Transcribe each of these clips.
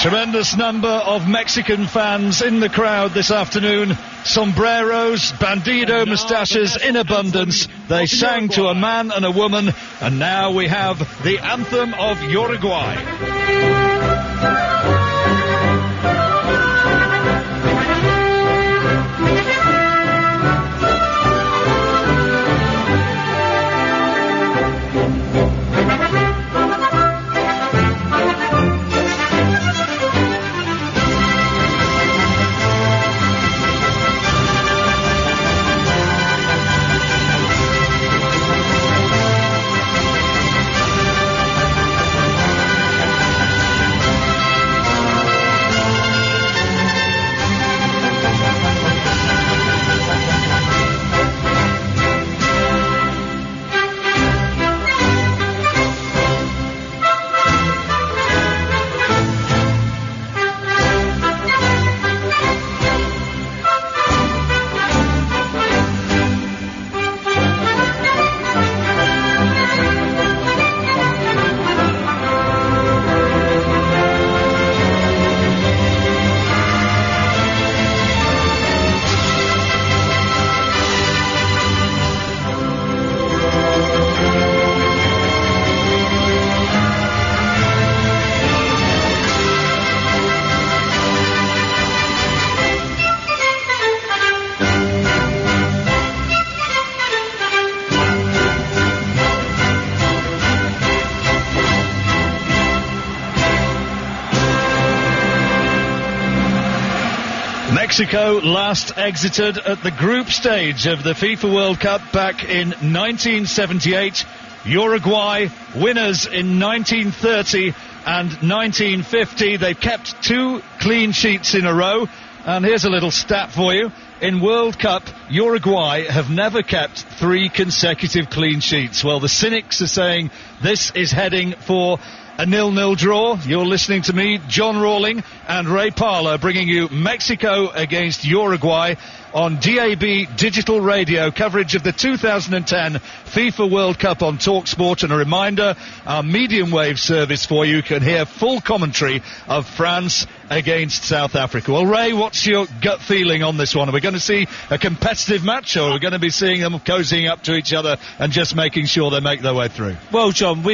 Tremendous number of Mexican fans in the crowd this afternoon. Sombreros, bandido moustaches in abundance. They sang to a man and a woman, and now we have the anthem of Uruguay. Mexico last exited at the group stage of the FIFA World Cup back in 1978. Uruguay winners in 1930 and 1950. They've kept 2 clean sheets in a row. And here's a little stat for you. In World Cup, Uruguay have never kept 3 consecutive clean sheets. Well, the cynics are saying this is heading for a 0-0 draw. You're listening to me, John Rawling, and Ray Parlour, bringing you Mexico against Uruguay on DAB Digital Radio, coverage of the 2010 FIFA World Cup on TalkSport. And a reminder, our medium wave service for you can hear full commentary of France against South Africa. Well, Ray, what's your gut feeling on this one? Are we going to see a competitive match, or are we going to be seeing them cozying up to each other and just making sure they make their way through? Well, John,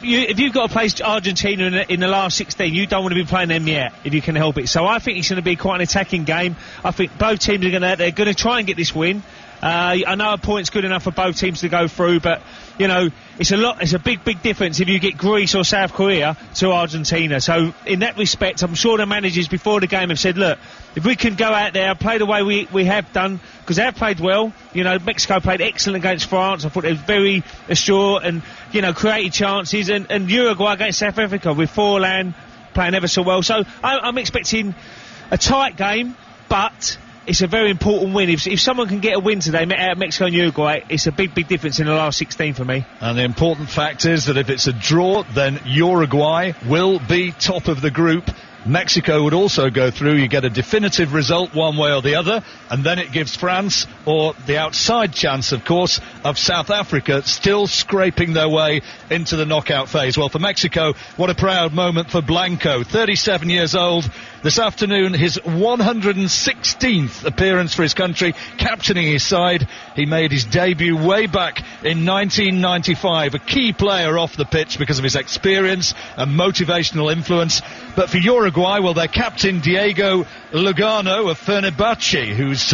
if you've got to play Argentina in the last 16, you don't want to be playing them yet, if you can help it. So I think it's going to be quite an attacking game. I think both teams are going to try and get this win. I know a point's good enough for both teams to go through, but you know it's a big difference if you get Greece or South Korea to Argentina. So in that respect, I'm sure the managers before the game have said, look, if we can go out there, play the way we have done, because they have played well. You know, Mexico played excellent against France. I thought they were very assured and, you know, created chances. And Uruguay against South Africa with Forlan playing ever so well. So I'm expecting a tight game, but it's a very important win. If someone can get a win today out of Mexico and Uruguay, it's a big difference in the last 16 for me. And the important fact is that if it's a draw, then Uruguay will be top of the group. Mexico would also go through. You get a definitive result one way or the other, and then it gives France, or the outside chance, of course, of South Africa still scraping their way into the knockout phase. Well, for Mexico, what a proud moment for Blanco, 37 years old. This afternoon, his 116th appearance for his country, captaining his side. He made his debut way back in 1995, a key player off the pitch because of his experience and motivational influence. But for Uruguay, well, their captain Diego Lugano of Fenerbahce, who's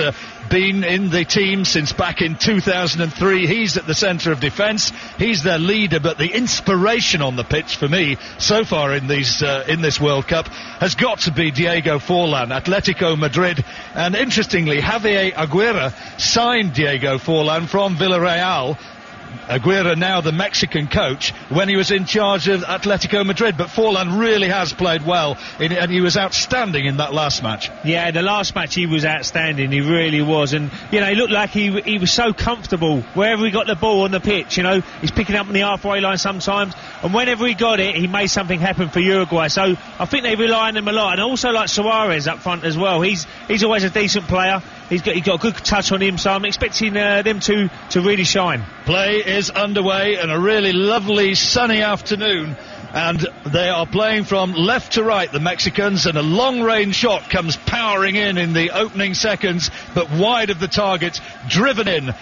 been in the team since back in 2003. He's at the centre of defence. He's their leader, but the inspiration on the pitch for me so far in this World Cup has got to be Diego Forlan, Atletico Madrid. And interestingly, Javier Aguirre signed Diego Forlan from Villarreal. Aguirre now the Mexican coach when he was in charge of Atletico Madrid, but Forlan really has played well and he was outstanding in that last match. Yeah, the last match he was outstanding, he really was, and you know, he looked like he was so comfortable wherever he got the ball on the pitch. You know, he's picking up on the halfway line sometimes, and whenever he got it, he made something happen for Uruguay. So I think they rely on him a lot, and also like Suarez up front as well. He's always a decent player. He's got a good touch on him, so I'm expecting them to really shine. Play is underway and a really lovely sunny afternoon and they are playing from left to right, the Mexicans, and a long-range shot comes powering in the opening seconds, but wide of the target, driven in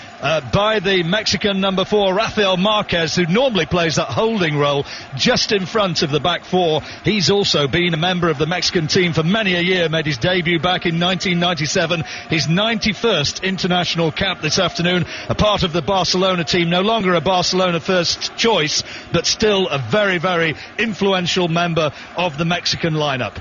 by the Mexican number 4, Rafael Marquez, who normally plays that holding role just in front of the back four. He's also been a member of the Mexican team for many a year, made his debut back in 1997, his 91st international cap this afternoon, a part of the Barcelona team, no longer a Barcelona first choice, but still a very, very influential member of the Mexican lineup.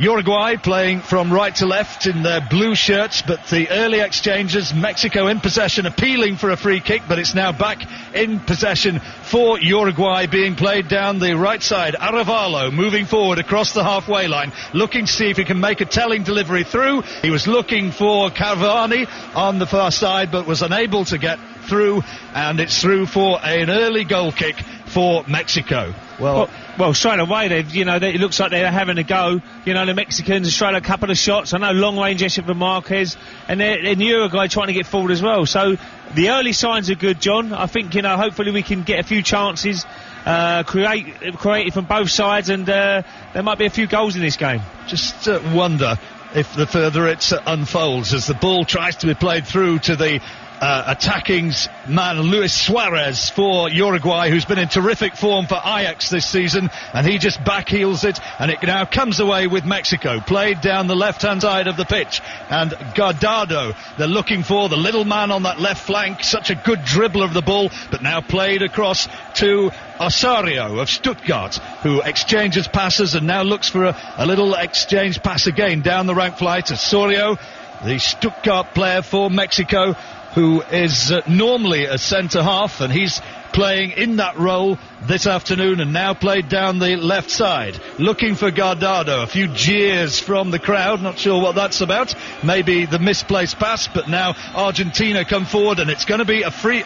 Uruguay playing from right to left in their blue shirts, but the early exchanges, Mexico in possession, appealing for a free kick, but it's now back in possession for Uruguay, being played down the right side. Arevalo moving forward across the halfway line, looking to see if he can make a telling delivery through. He was looking for Cavani on the far side, but was unable to get through, and it's through for an early goal kick for Mexico. Well, straight away, it looks like they're having a go. The Mexicans have straight a couple of shots. I know long-range effort from Marquez, and Uruguay trying to get forward as well. So the early signs are good, John. I think, hopefully we can get a few chances, created from both sides, and there might be a few goals in this game. Just wonder if the further it unfolds, as the ball tries to be played through to the attacking man Luis Suarez for Uruguay, who's been in terrific form for Ajax this season, and he just backheels it, and it now comes away with Mexico, played down the left-hand side of the pitch, and Guardado, they're looking for the little man on that left flank, such a good dribbler of the ball, but now played across to Osorio of Stuttgart, who exchanges passes and now looks for a little exchange pass again down the rank flight. Osorio, the Stuttgart player for Mexico, who is normally a centre-half, and he's playing in that role this afternoon, and now played down the left side, looking for Guardado. A few jeers from the crowd, not sure what that's about, maybe the misplaced pass, but now Argentina come forward, and it's going to be a free...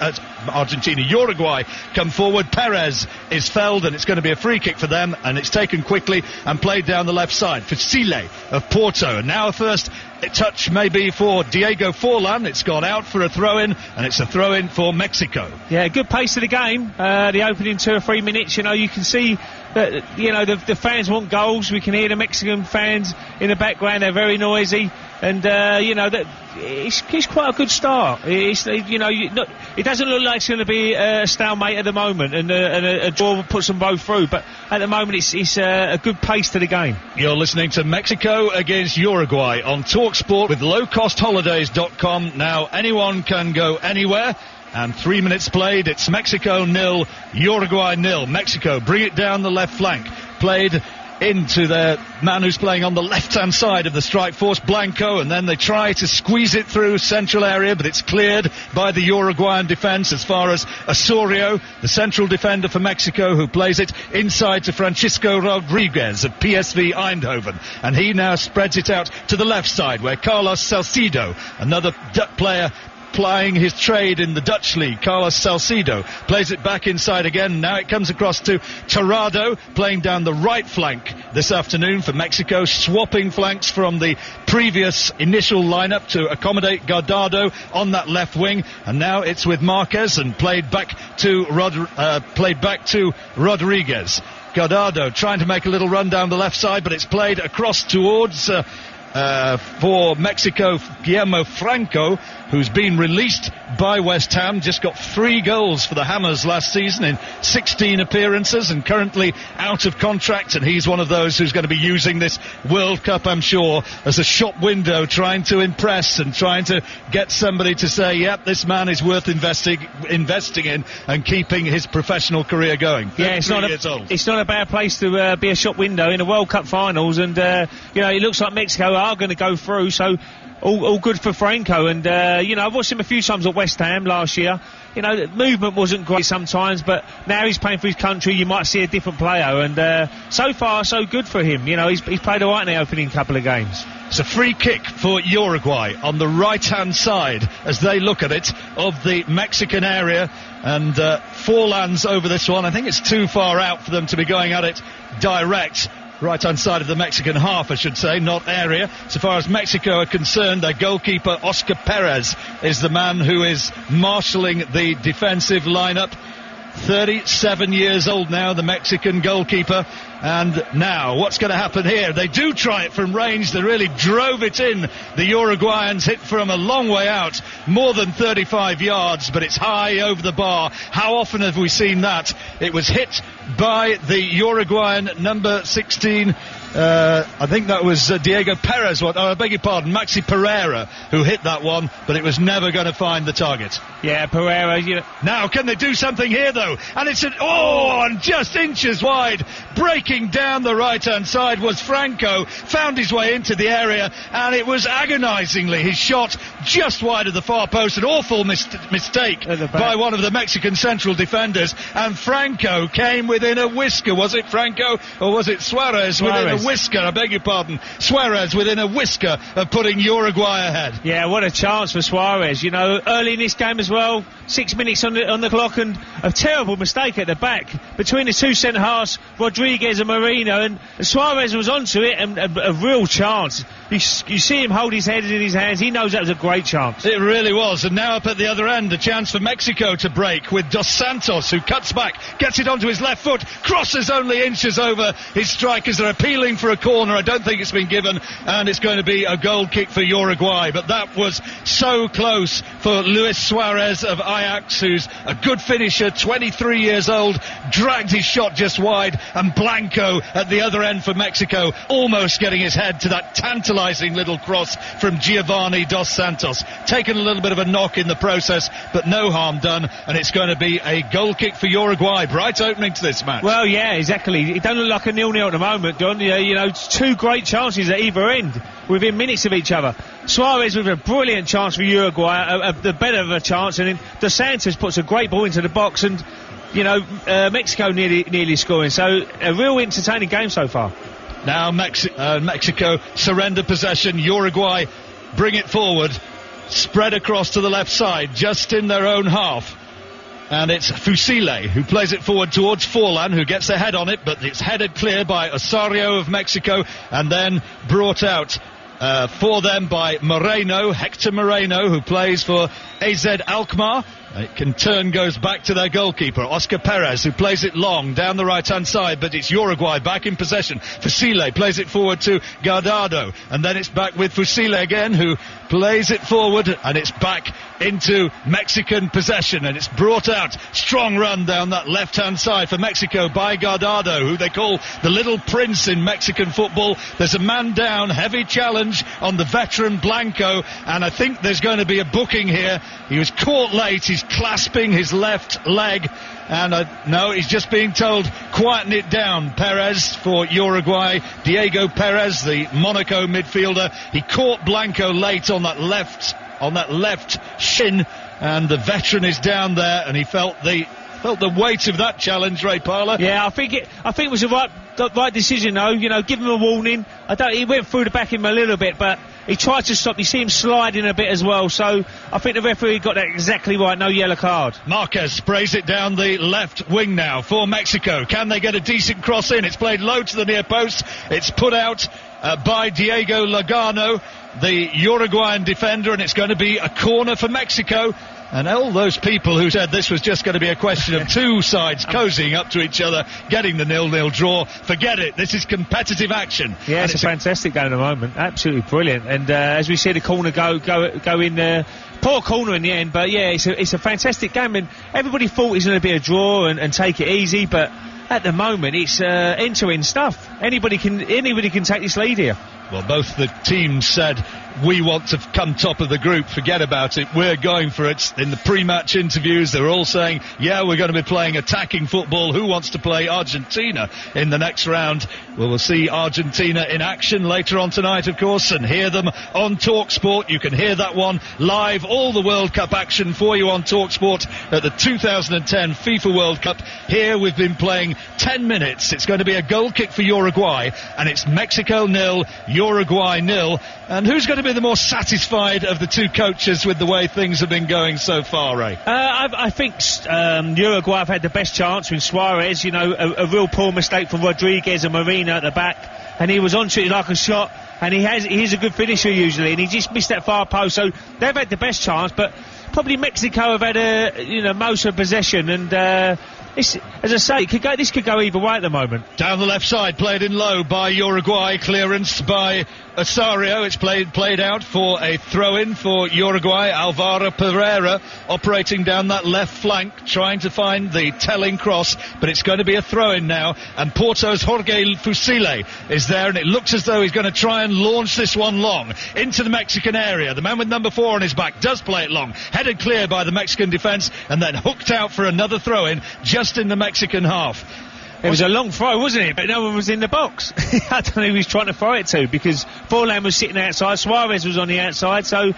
Uruguay come forward, Perez is felled, and it's going to be a free kick for them, and it's taken quickly and played down the left side for Sile of Porto, and now a first touch maybe for Diego Forlan. It's gone out for a throw-in, and it's a throw-in for Mexico. Yeah, good pace of the game, the opening 2 or 3 minutes. You can see that the fans want goals. We can hear the Mexican fans in the background. They're very noisy, and that it's quite a good start. It doesn't look like it's going to be a stalemate at the moment, and a draw puts them both through, but at the moment it's a good pace to the game. You're listening to Mexico against Uruguay on TalkSport with lowcostholidays.com. Now anyone can go anywhere, and 3 minutes played, it's Mexico 0, Uruguay 0. Mexico bring it down the left flank, played into their man who's playing on the left-hand side of the strike force, Blanco, and then they try to squeeze it through central area, but it's cleared by the Uruguayan defence as far as Osorio, the central defender for Mexico, who plays it inside to Francisco Rodriguez of PSV Eindhoven, and he now spreads it out to the left side where Carlos Salcido, another player plying his trade in the Dutch league, Carlos Salcido, plays it back inside again. Now it comes across to Tirado, playing down the right flank this afternoon for Mexico, swapping flanks from the previous initial lineup to accommodate Guardado on that left wing, and now it's with Marquez and played back to Rodriguez. Guardado trying to make a little run down the left side, but it's played across towards for Mexico, Guillermo Franco, who's been released by West Ham, just got 3 goals for the Hammers last season in 16 appearances, and currently out of contract, and he's one of those who's going to be using this World Cup, I'm sure, as a shop window, trying to impress and trying to get somebody to say, yep, this man is worth investing in and keeping his professional career going. Yeah, it's not a bad place to be a shop window in the World Cup finals, and it looks like Mexico are going to go through, so all good for Franco. And I've watched him a few times at West Ham last year. The movement wasn't great sometimes, but now he's playing for his country, you might see a different player, and so far so good for him. He's played alright in the opening couple of games. It's a free kick for Uruguay on the right hand side as they look at it of the Mexican area, and Forlan's over this one. I think it's too far out for them to be going at it direct. Right-hand side of the Mexican half, I should say, not area. So far as Mexico are concerned, their goalkeeper, Oscar Perez, is the man who is marshalling the defensive lineup. 37 years old now, the Mexican goalkeeper. And now, what's going to happen here? They do try it from range. They really drove it in. The Uruguayans hit from a long way out, more than 35 yards, but it's high over the bar. How often have we seen that? It was hit by the Uruguayan number 16. I think that was Diego Perez, I beg your pardon, Maxi Pereira, who hit that one, but it was never going to find the target. Yeah, Pereira, Now, can they do something here, though? And it's and just inches wide, breaking down the right-hand side was Franco, found his way into the area, and it was agonisingly his shot just wide of the far post, an awful mistake by one of the Mexican central defenders, and Franco came within a whisker. Was it Franco, or was it Suarez? Within a whisker, I beg your pardon. Suarez within a whisker of putting Uruguay ahead. Yeah, what a chance for Suarez. Early in this game as well, 6 minutes on the clock, and a terrible mistake at the back between the two centre-halves, Rodriguez and Marino, and Suarez was onto it, and a real chance. You see him hold his head in his hands. He knows that was a great chance. It really was. And now up at the other end, a chance for Mexico to break with Dos Santos, who cuts back, gets it onto his left foot, crosses only inches over. His strikers are appealing for a corner. I don't think it's been given, and it's going to be a goal kick for Uruguay. But that was so close for Luis Suarez of Ajax, who's a good finisher, 23 years old, dragged his shot just wide, and Blanco at the other end for Mexico, almost getting his head to that tantalising little cross from Giovanni Dos Santos. Taken a little bit of a knock in the process, but no harm done, and it's going to be a goal kick for Uruguay. Bright opening to this match. Well, yeah, exactly. It doesn't look like a 0-0 at the moment, Don. Two great chances at either end within minutes of each other. Suarez with a brilliant chance for Uruguay, the better of a chance, and then Dos Santos puts a great ball into the box, and Mexico nearly scoring. So a real entertaining game so far. Now Mexico surrender possession. Uruguay bring it forward, spread across to the left side, just in their own half. And it's Fusile who plays it forward towards Forlan, who gets a head on it, but it's headed clear by Osorio of Mexico, and then brought out for them by Moreno, Hector Moreno, who plays for AZ Alkmaar. It in turn goes back to their goalkeeper, Oscar Perez, who plays it long down the right-hand side, but it's Uruguay back in possession. Fusile plays it forward to Guardado, and then it's back with Fusile again, who plays it forward, and it's back into Mexican possession, and it's brought out. Strong run down that left-hand side for Mexico by Guardado, who they call the little prince in Mexican football. There's a man down, heavy challenge on the veteran Blanco, and I think there's going to be a booking here. He was caught late, he's clasping his left leg, and no, he's just being told, quieten it down. Perez for Uruguay, Diego Perez, the Monaco midfielder, he caught Blanco late on that left shin, and the veteran is down there, and he felt the weight of that challenge, Ray Parlour. Yeah, I think it was the right decision, though. Give him a warning. He went through the back of him a little bit, but he tried to stop. You see him sliding a bit as well, so I think the referee got that exactly right. No yellow card. Marquez sprays it down the left wing now for Mexico. Can they get a decent cross in? It's played low to the near post. It's put out by Diego Lagano, the Uruguayan defender, and it's going to be a corner for Mexico. And all those people who said this was just going to be a question of two sides cozying up to each other, getting the 0-0 draw, forget it. This is competitive action. Yeah, it's a fantastic game at the moment. Absolutely brilliant. And as we see the corner go in there. Poor corner in the end, but yeah, it's a fantastic game, and everybody thought it was going to be a draw and take it easy, but at the moment it's end-to-end stuff. Anybody can take this lead here. Well, both the teams said, we want to come top of the group, forget about it, we're going for it. In the pre-match interviews, they were all saying, yeah, we're going to be playing attacking football. Who wants to play Argentina in the next round? Well, we'll see Argentina in action later on tonight, of course, and hear them on TalkSport. You can hear that one live, all the World Cup action for you on TalkSport at the 2010 FIFA World Cup. Here we've been playing 10 minutes. It's going to be a goal kick for Uruguay, and it's Mexico 0, Uruguay 0. And who's going to be the more satisfied of the two coaches with the way things have been going so far, Ray? I think Uruguay have had the best chance with Suarez. A real poor mistake from Rodriguez and Marina at the back, and he was onto it like a shot, and he's a good finisher usually, and he just missed that far post. So they've had the best chance, but probably Mexico have had most of possession, and As I say, this could go either way at the moment. Down the left side, played in low by Uruguay, clearance by Osorio. It's played out for a throw-in for Uruguay. Alvaro Pereira operating down that left flank, trying to find the telling cross, but it's going to be a throw-in now, and Porto's Jorge Fusile is there, and it looks as though he's going to try and launch this one long into the Mexican area. The man with number 4 on his back does play it long, headed clear by the Mexican defence, and then hooked out for another throw-in just in the Mexican half. It was a long throw, wasn't it? But no one was in the box. I don't know who he was trying to throw it to, because Forlan was sitting outside, Suarez was on the outside, so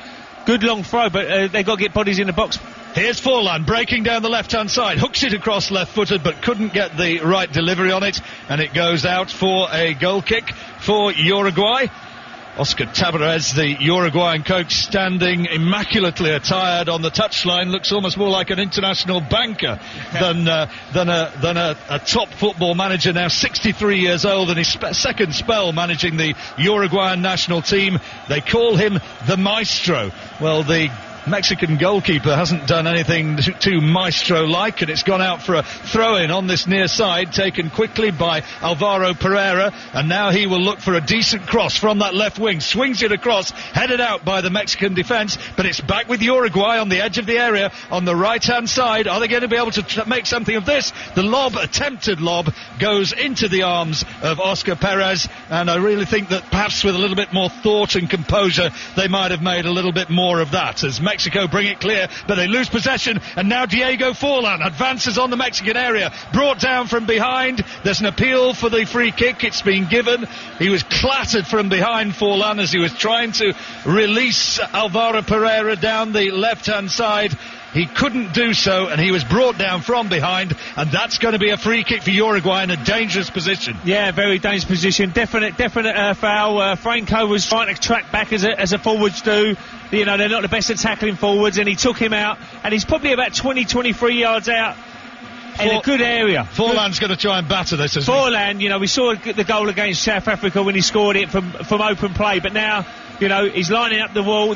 good long throw, but they've got to get bodies in the box. Here's Forlan breaking down the left-hand side, hooks it across left-footed, but couldn't get the right delivery on it, and it goes out for a goal kick for Uruguay. Oscar Tabarez, the Uruguayan coach, standing immaculately attired on the touchline, looks almost more like an international banker than a top football manager, now 63 years old, and his second spell managing the Uruguayan national team. They call him the Maestro. Well, the Mexican goalkeeper hasn't done anything too maestro-like, and it's gone out for a throw-in on this near side, taken quickly by Alvaro Pereira, and now he will look for a decent cross from that left wing, swings it across, headed out by the Mexican defence, but it's back with Uruguay on the edge of the area on the right-hand side. Are they going to be able to make something of this? The attempted lob, goes into the arms of Oscar Perez, and I really think that perhaps with a little bit more thought and composure, they might have made a little bit more of that, as Mexico bring it clear, but they lose possession, and now Diego Forlan advances on the Mexican area, brought down from behind. There's an appeal for the free kick. It's been given. He was clattered from behind, Forlan, as he was trying to release Alvaro Pereira down the left-hand side. He couldn't do so, and he was brought down from behind, and that's going to be a free kick for Uruguay in a dangerous position. Yeah, very dangerous position. Definite foul. Franco was trying to track back as a forwards do. You know, they're not the best at tackling forwards, and he took him out, and he's probably about 23 yards out. In a good area. Forlan's going to try and batter this, isn't he? Forlan, you know, we saw the goal against South Africa when he scored it from open play, but now, you know, he's lining up the wall.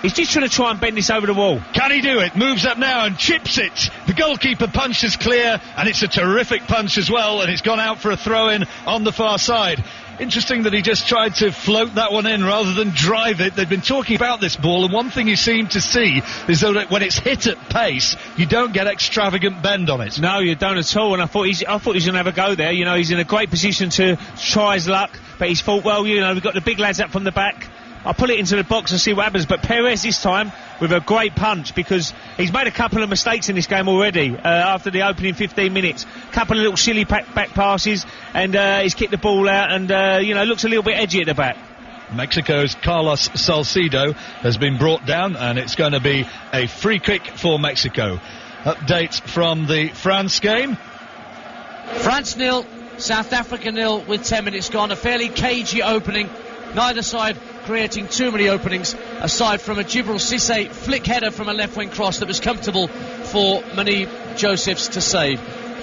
He's just trying to try and bend this over the wall. Can he do it? Moves up now and chips it. The goalkeeper punches clear, and it's a terrific punch as well, and it's gone out for a throw-in on the far side. Interesting that he just tried to float that one in rather than drive it. They've been talking about this ball, and one thing you seem to see is that when it's hit at pace, you don't get extravagant bend on it. No, you don't at all, and I thought he's going to have a go there. You know, he's in a great position to try his luck, but he's thought, well, you know, we've got the big lads up from the back. I'll pull it into the box and see what happens. But Perez this time with a great punch, because he's made a couple of mistakes in this game already after the opening 15 minutes. Couple of little silly back passes, and he's kicked the ball out, and you know, looks a little bit edgy at the back. Mexico's Carlos Salcido has been brought down, and it's going to be a free kick for Mexico. Update from the France game. France 0, South Africa 0 with 10 minutes gone. A fairly cagey opening. Neither side creating too many openings, aside from a Djibril Cissé flick header from a left-wing cross that was comfortable for Mani Josephs to save.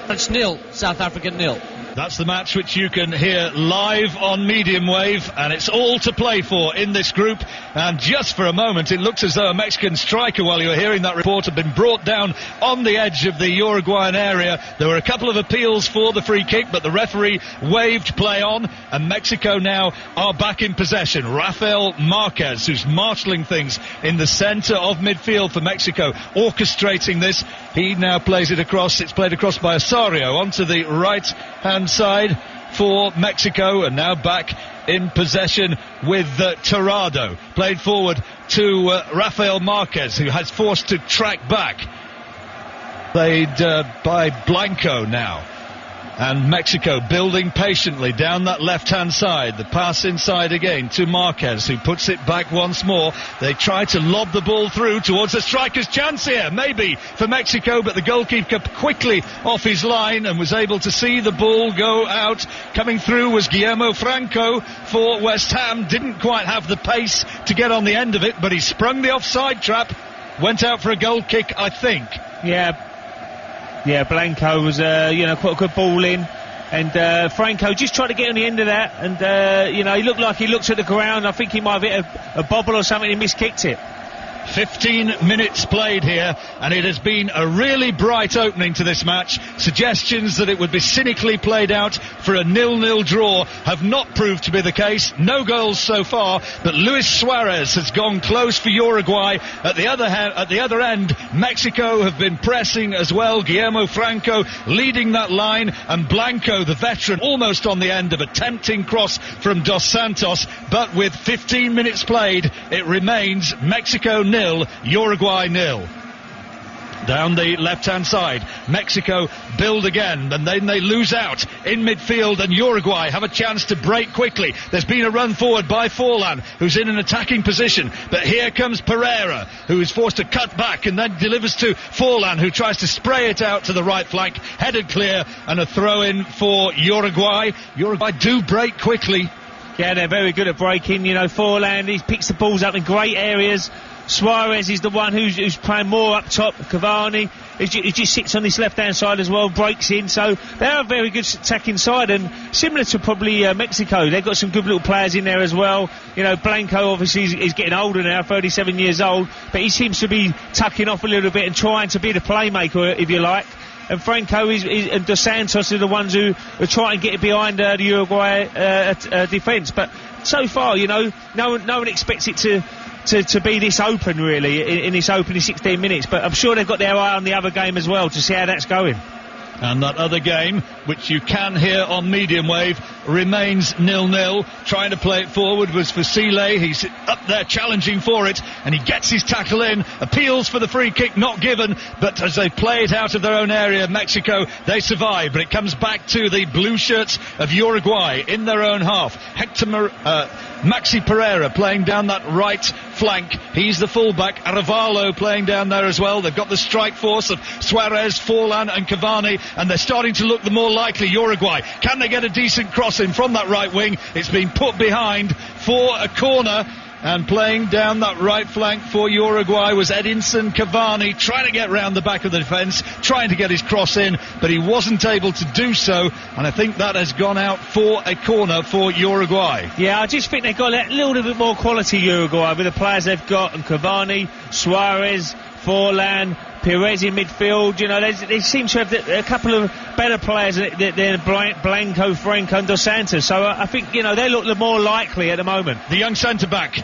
France 0, South Africa 0. That's the match which you can hear live on medium wave, and it's all to play for in this group. And just for a moment, it looks as though a Mexican striker, while you were hearing that report, had been brought down on the edge of the Uruguayan area. There were a couple of appeals for the free kick, but the referee waved play on, and Mexico now are back in possession. Rafael Marquez, who's marshalling things in the centre of midfield for Mexico, orchestrating this. He now plays it across. It's played across by Osorio onto the right-hand side for Mexico, and now back in possession with Tirado. Played forward to Rafael Marquez, who has forced to track back. Played by Blanco now. And Mexico building patiently down that left-hand side. The pass inside again to Marquez, who puts it back once more. They try to lob the ball through towards the striker's chance here, maybe for Mexico, but the goalkeeper quickly off his line and was able to see the ball go out. Coming through was Guillermo Franco for West Ham. Didn't quite have the pace to get on the end of it, but he sprung the offside trap. Went out for a goal kick, I think. Yeah, Blanco was, you know, quite a good ball in, and Franco just tried to get on the end of that, and you know, he looked like he looked at the ground. I think he might have hit a bobble or something. He miskicked it. 15 minutes played here, and it has been a really bright opening to this match. Suggestions that it would be cynically played out for a 0-0 draw have not proved to be the case. No goals so far, but Luis Suarez has gone close for Uruguay. At the other end, Mexico have been pressing as well. Guillermo Franco leading that line, and Blanco, the veteran, almost on the end of a tempting cross from Dos Santos. But with 15 minutes played, it remains Mexico 0, Uruguay 0. Down the left-hand side, Mexico build again, and then they lose out in midfield, and Uruguay have a chance to break quickly. There's been a run forward by Forlan, who's in an attacking position, but here comes Pereira, who is forced to cut back and then delivers to Forlan, who tries to spray it out to the right flank, headed clear, and a throw-in for Uruguay. Uruguay do break quickly. Yeah, they're very good at breaking. You know, Forlan, he picks the balls up in great areas. Suarez is the one who's playing more up top. Cavani, he just sits on this left-hand side as well, breaks in. So they're a very good attacking side, and similar to probably Mexico. They've got some good little players in there as well. You know, Blanco obviously is getting older now, 37 years old, but he seems to be tucking off a little bit and trying to be the playmaker, if you like. And Franco and Dos Santos are the ones who are trying to get behind the Uruguay defence. But so far, you know, no one expects it to be this open, really, in this opening 16 minutes. But I'm sure they've got their eye on the other game as well to see how that's going. And that other game, which you can hear on medium wave, remains 0-0. Trying to play it forward was Fasile. He's up there challenging for it, and he gets his tackle in, appeals for the free kick, not given, but as they play it out of their own area, Mexico, they survive, but it comes back to the blue shirts of Uruguay in their own half. Maxi Pereira playing down that right flank. He's the fullback. Arevalo playing down there as well. They've got the strike force of Suarez, Forlan and Cavani, and they're starting to look the more likely Uruguay. Can they get a decent cross in from that right wing? It's been put behind for a corner. And playing down that right flank for Uruguay was Edinson Cavani, trying to get round the back of the defence, trying to get his cross in, but he wasn't able to do so, and I think that has gone out for a corner for Uruguay. Yeah, I just think they've got a little bit more quality, Uruguay, with the players they've got, and Cavani, Suarez, Forlan, Perez in midfield. You know, they seem to have a couple of better players than Blanco, Franco and Dos Santos. So I think, you know, they look the more likely at the moment. The young centre-back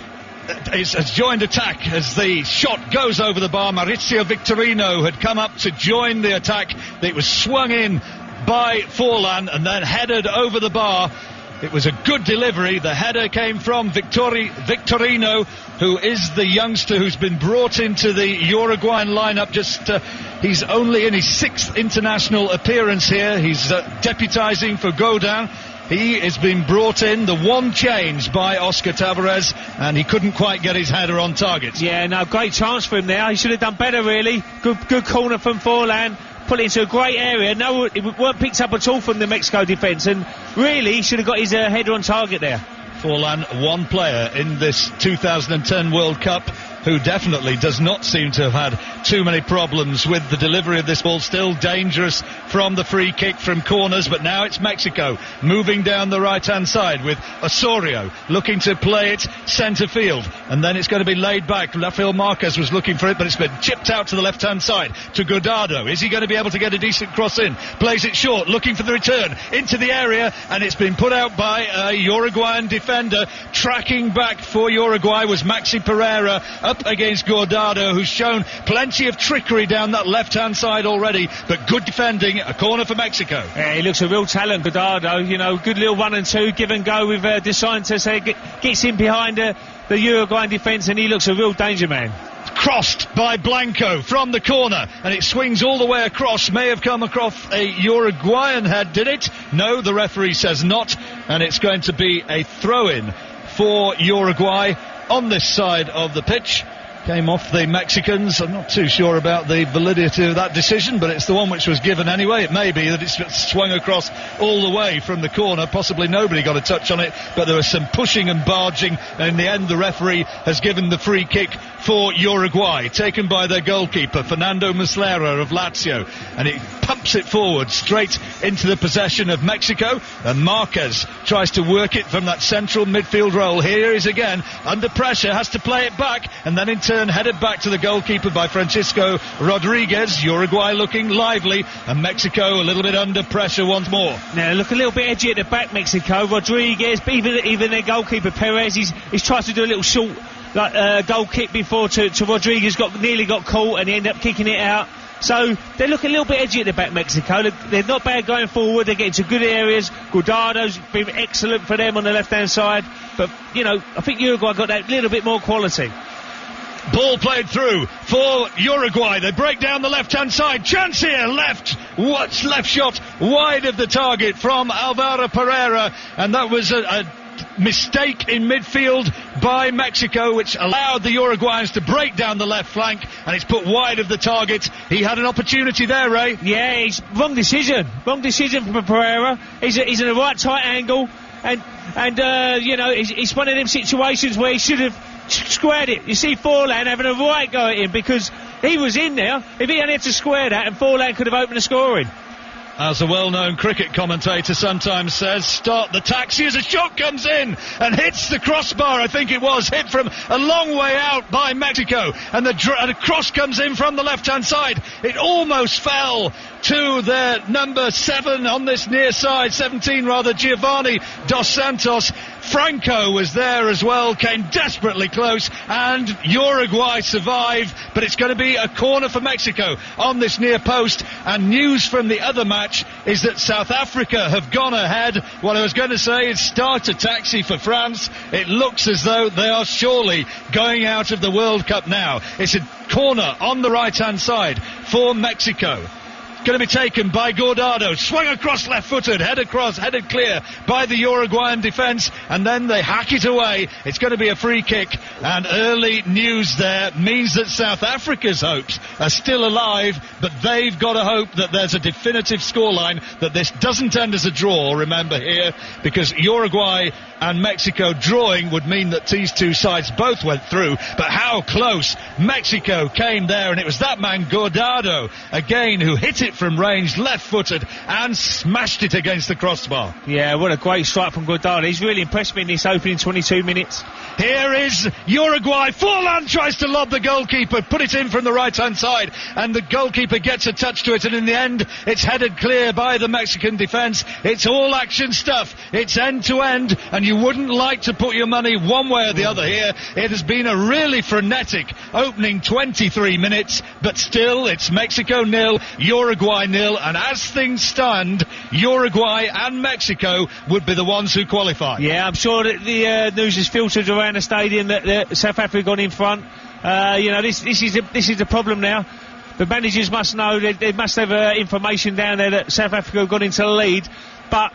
has joined attack as the shot goes over the bar. Maurizio Victorino had come up to join the attack. It was swung in by Forlan and then headed over the bar. It was a good delivery. The header came from Victorino, who is the youngster who's been brought into the Uruguayan lineup. He's only in his 6th international appearance here. He's deputising for Godin. He has been brought in, the one change by Oscar Tavares, and he couldn't quite get his header on target. Yeah, no, great chance for him there. He should have done better, really. Good corner from Forlan. Put it into a great area. No, it weren't picked up at all from the Mexico defence, and really he should have got his header on target there. Forlan, one player in this 2010 World Cup who definitely does not seem to have had too many problems with the delivery of this ball. Still dangerous from the free kick from corners, but now it's Mexico moving down the right-hand side with Osorio looking to play it centre field, and then it's going to be laid back. Rafael Marquez was looking for it, but it's been chipped out to the left-hand side to Godado. Is he going to be able to get a decent cross in? Plays it short, looking for the return into the area, and it's been put out by a Uruguayan defender. Tracking back for Uruguay was Maxi Pereira up against Godado, who's shown plenty of trickery down that left-hand side already, but good defending. A corner for Mexico. Yeah, he looks a real talent, Godado. You know, good little 1 and 2, give and go with Dos Santos. Gets in behind the Uruguayan defence, and he looks a real danger man. Crossed by Blanco from the corner, and it swings all the way across. May have come across a Uruguayan head, did it? No, the referee says not, and it's going to be a throw-in for Uruguay on this side of the pitch. Came off the Mexicans. I'm not too sure about the validity of that decision, but it's the one which was given anyway. It may be that it's swung across all the way from the corner. Possibly nobody got a touch on it, but there was some pushing and barging, and in the end the referee has given the free kick for Uruguay, taken by their goalkeeper Fernando Muslera of Lazio, and it pumps it forward straight into the possession of Mexico, and Marquez tries to work it from that central midfield role. Here he is again under pressure, has to play it back, and then in turn turn, headed back to the goalkeeper by Francisco Rodriguez. Uruguay looking lively, and Mexico a little bit under pressure once more. Now look a little bit edgy at the back, Mexico. Rodriguez, even their goalkeeper Perez, he's tried to do a little short goal kick before to Rodriguez, nearly got caught, and he ended up kicking it out. So they look a little bit edgy at the back, Mexico. They're not bad going forward. They're getting to good areas. Guardado's been excellent for them on the left-hand side. But, I think Uruguay got that little bit more quality. Ball played through for Uruguay. They break down the left-hand side. Chance here, left shot wide of the target from Alvaro Pereira. And that was a mistake in midfield by Mexico, which allowed the Uruguayans to break down the left flank, and it's put wide of the target. He had an opportunity there, Ray. Yeah, wrong decision from Pereira. He's in the right tight angle, and it's one of them situations where he should have squared it. You see Forlan having a right go at him because he was in there. If he had to square that, and Forlan could have opened the scoring. As a well-known cricket commentator sometimes says, start the taxi as a shot comes in and hits the crossbar. I think it was hit from a long way out by Mexico, and the cross comes in from the left-hand side. It almost fell to their number 7 on this near side, 17 rather, Giovanni Dos Santos. Franco was there as well, came desperately close, and Uruguay survived, but it's going to be a corner for Mexico on this near post. And news from the other match is that South Africa have gone ahead. What I was going to say is start a taxi for France. It looks as though they are surely going out of the World Cup now. It's a corner on the right-hand side for Mexico. Going to be taken by Guardado, swung across left-footed, headed clear by the Uruguayan defence, and then they hack it away. It's going to be a free kick, and early news there means that South Africa's hopes are still alive, but they've got to hope that there's a definitive scoreline, that this doesn't end as a draw, remember here, because Uruguay and Mexico drawing would mean that these two sides both went through, but how close Mexico came there, and it was that man Guardado again who hit it from range, left-footed, and smashed it against the crossbar. Yeah, what a great strike from Guardado. He's really impressed me in this opening 22 minutes. Here is Uruguay. Forlan tries to lob the goalkeeper, put it in from the right-hand side, and the goalkeeper gets a touch to it, and in the end it's headed clear by the Mexican defence. It's all action stuff. It's end-to-end, and you wouldn't like to put your money one way or the other here. It has been a really frenetic opening 23 minutes, but still it's Mexico 0, Uruguay 0, and as things stand, Uruguay and Mexico would be the ones who qualify. Yeah, I'm sure that the news is filtered around the stadium that South Africa gone in front. This is the problem now. The managers must know, they must have information down there that South Africa have gone into the lead, but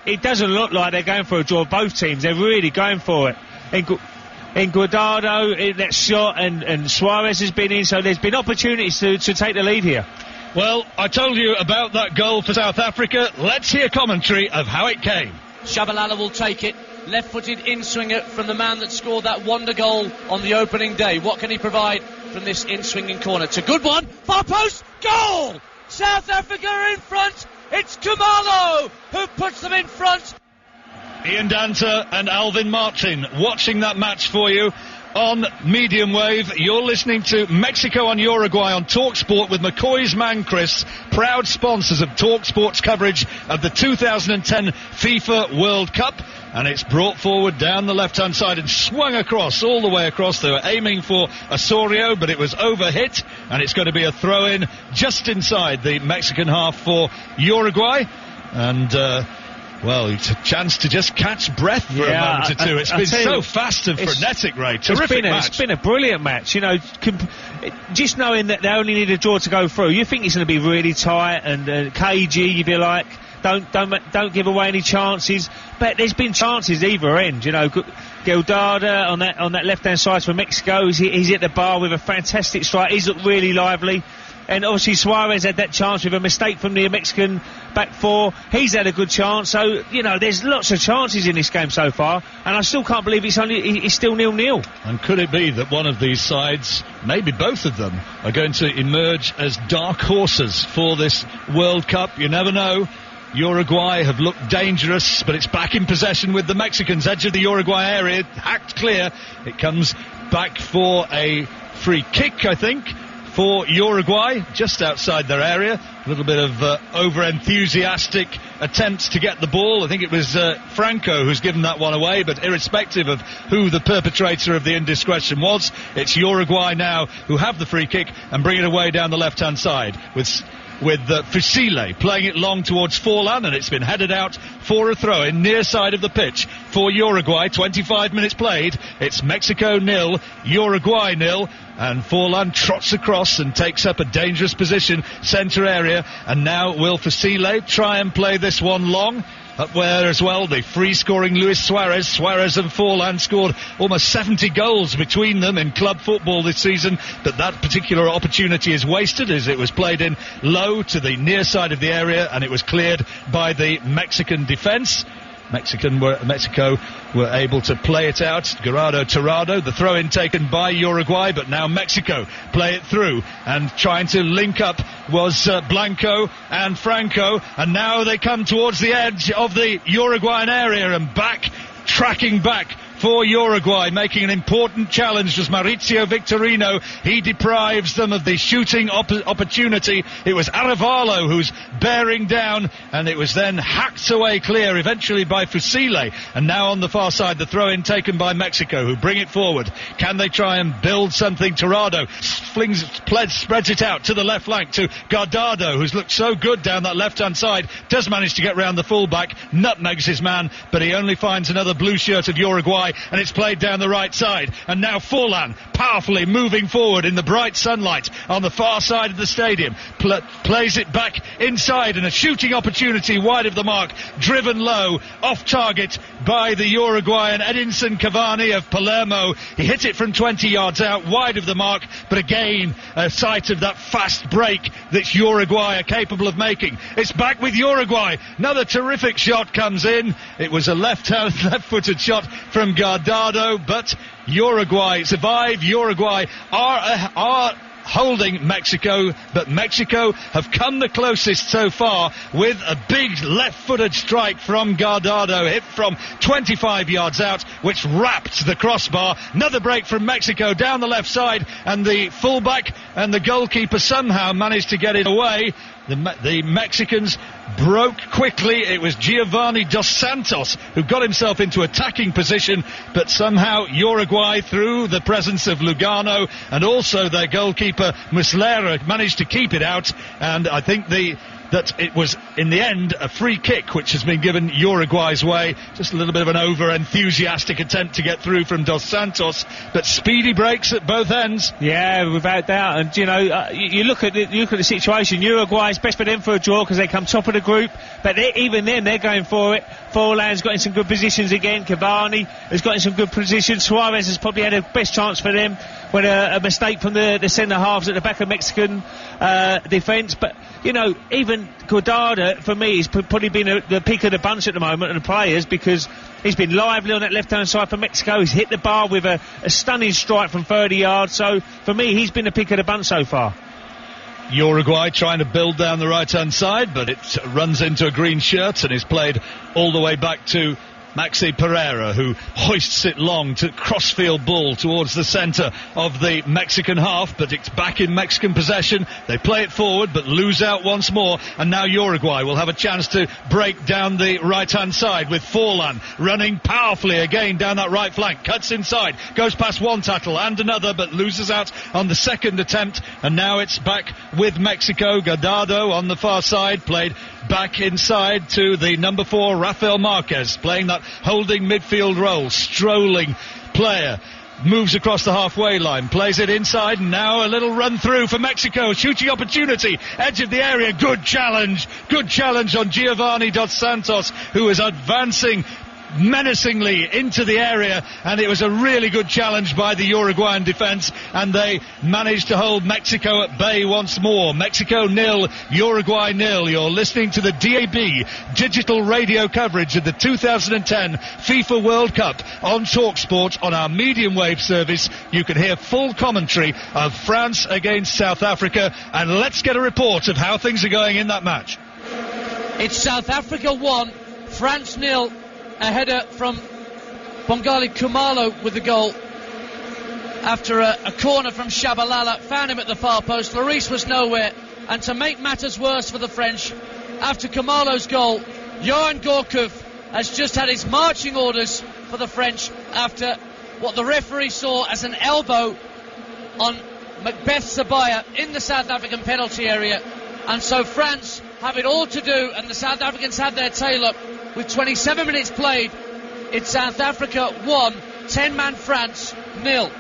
it doesn't look like they're going for a draw. Both teams, they're really going for it. In Guardado, that shot, and Suarez has been in, so there's been opportunities to take the lead here. Well, I told you about that goal for South Africa. Let's hear commentary of how it came. Shabalala will take it. Left-footed in-swinger from the man that scored that wonder goal on the opening day. What can he provide from this in-swinging corner? It's a good one. Far post. Goal! South Africa are in front. It's Kumalo who puts them in front. Ian Danter and Alvin Martin watching that match for you on medium wave. You're listening to Mexico on Uruguay on TalkSport with McCoy's man Chris, proud sponsors of TalkSport's coverage of the 2010 FIFA World Cup. And it's brought forward down the left-hand side and swung across, all the way across. They were aiming for Osorio, but it was overhit, and it's going to be a throw-in just inside the Mexican half for Uruguay. And it's a chance to just catch breath for a moment or two. It's been so fast and frenetic, Ray. Terrific match. It's been a brilliant match. Just knowing that they only need a draw to go through, you think it's going to be really tight and cagey, if you like. Don't give away any chances, but there's been chances either end. Guardado on that left hand side for Mexico, he's hit the bar with a fantastic strike. He's looked really lively, and obviously Suarez had that chance with a mistake from the Mexican back four. He's had a good chance, so there's lots of chances in this game so far, and I still can't believe it's still 0-0. And could it be that one of these sides, maybe both of them, are going to emerge as dark horses for this World Cup? You never know. Uruguay have looked dangerous, but it's back in possession with the Mexicans. Edge of the Uruguay area, hacked clear. It comes back for a free kick, I think, for Uruguay, just outside their area. A little bit of over-enthusiastic attempts to get the ball. I think it was Franco who's given that one away, but irrespective of who the perpetrator of the indiscretion was, it's Uruguay now who have the free kick and bring it away down the left-hand side with Fusile playing it long towards Forlan, and it's been headed out for a throw-in near side of the pitch for Uruguay. 25 minutes played. It's Mexico 0, Uruguay 0. And Forlan trots across and takes up a dangerous position, centre area. And now will Fusile try and play this one long? Up where as well, the free-scoring Luis Suarez. Suarez and Forlan scored almost 70 goals between them in club football this season, but that particular opportunity is wasted as it was played in low to the near side of the area, and it was cleared by the Mexican defence. Mexico were able to play it out. Guerrero Tirado, the throw-in taken by Uruguay, but now Mexico play it through, and trying to link up was Blanco and Franco, and now they come towards the edge of the Uruguayan area and tracking back for Uruguay, making an important challenge was Maurizio Victorino. He deprives them of the shooting opportunity. It was Arevalo who's bearing down, and it was then hacked away clear eventually by Fusile. And now on the far side, the throw-in taken by Mexico, who bring it forward. Can they try and build something? Tirado spreads it out to the left flank to Guardado, who's looked so good down that left-hand side, does manage to get round the full-back, nutmegs his man, but he only finds another blue shirt of Uruguay, and it's played down the right side. And now Forlan powerfully moving forward in the bright sunlight on the far side of the stadium, plays it back inside, and a shooting opportunity wide of the mark, driven low, off target by the Uruguayan Edinson Cavani of Palermo. He hit it from 20 yards out, wide of the mark, but again a sight of that fast break that Uruguay are capable of making. It's back with Uruguay. Another terrific shot comes in. It was a left-footed shot from Guardado, but Uruguay survive. Uruguay are holding Mexico, but Mexico have come the closest so far with a big left-footed strike from Guardado, hit from 25 yards out, which wrapped the crossbar. Another break from Mexico down the left side, and the fullback and the goalkeeper somehow managed to get it away. The Mexicans broke quickly. It was Giovanni Dos Santos who got himself into attacking position, but somehow Uruguay, through the presence of Lugano and also their goalkeeper Muslera, managed to keep it out. And I think that it was in the end a free kick which has been given Uruguay's way. Just a little bit of an over-enthusiastic attempt to get through from Dos Santos, but speedy breaks at both ends. Yeah, without doubt. And you look at the situation. Uruguay's best for them for a draw because they come top of the group, but even then they're going for it. Forlan's got in some good positions again. Cavani has got in some good positions. Suarez has probably had the best chance for them when a mistake from the centre halves at the back of Mexican defence. But even Guardado, for me, has probably been the pick of the bunch at the moment of the players, because he's been lively on that left-hand side for Mexico. He's hit the bar with a stunning strike from 30 yards. So, for me, he's been the pick of the bunch so far. Uruguay trying to build down the right-hand side, but it runs into a green shirt and is played all the way back to Maxi Pereira, who hoists it long to crossfield ball towards the centre of the Mexican half, but it's back in Mexican possession. They play it forward but lose out once more, and now Uruguay will have a chance to break down the right-hand side with Forlan running powerfully again down that right flank, cuts inside, goes past one tackle and another, but loses out on the second attempt, and now it's back with Mexico. Guardado on the far side, played back inside to the number 4 Rafael Marquez, playing that holding midfield role, strolling player, moves across the halfway line, plays it inside, and now a little run through for Mexico, shooting opportunity, edge of the area, good challenge on Giovanni Dos Santos, who is advancing menacingly into the area, and it was a really good challenge by the Uruguayan defence, and they managed to hold Mexico at bay once more. Mexico 0, Uruguay 0. You're listening to the DAB digital radio coverage of the 2010 FIFA World Cup on TalkSport on our medium wave service. You can hear full commentary of France against South Africa, and let's get a report of how things are going in that match. It's South Africa 1, France 0. A header from Bongali Kumalo with the goal. after a corner from Shabalala, found him at the far post. Lloris was nowhere, and to make matters worse for the French, after Kamalo's goal, Johan Gorkov has just had his marching orders for the French after what the referee saw as an elbow on Macbeth Sabaya in the South African penalty area. And so France have it all to do, and the South Africans had their tail up with 27 minutes played. It's South Africa 1, 10-man France 0.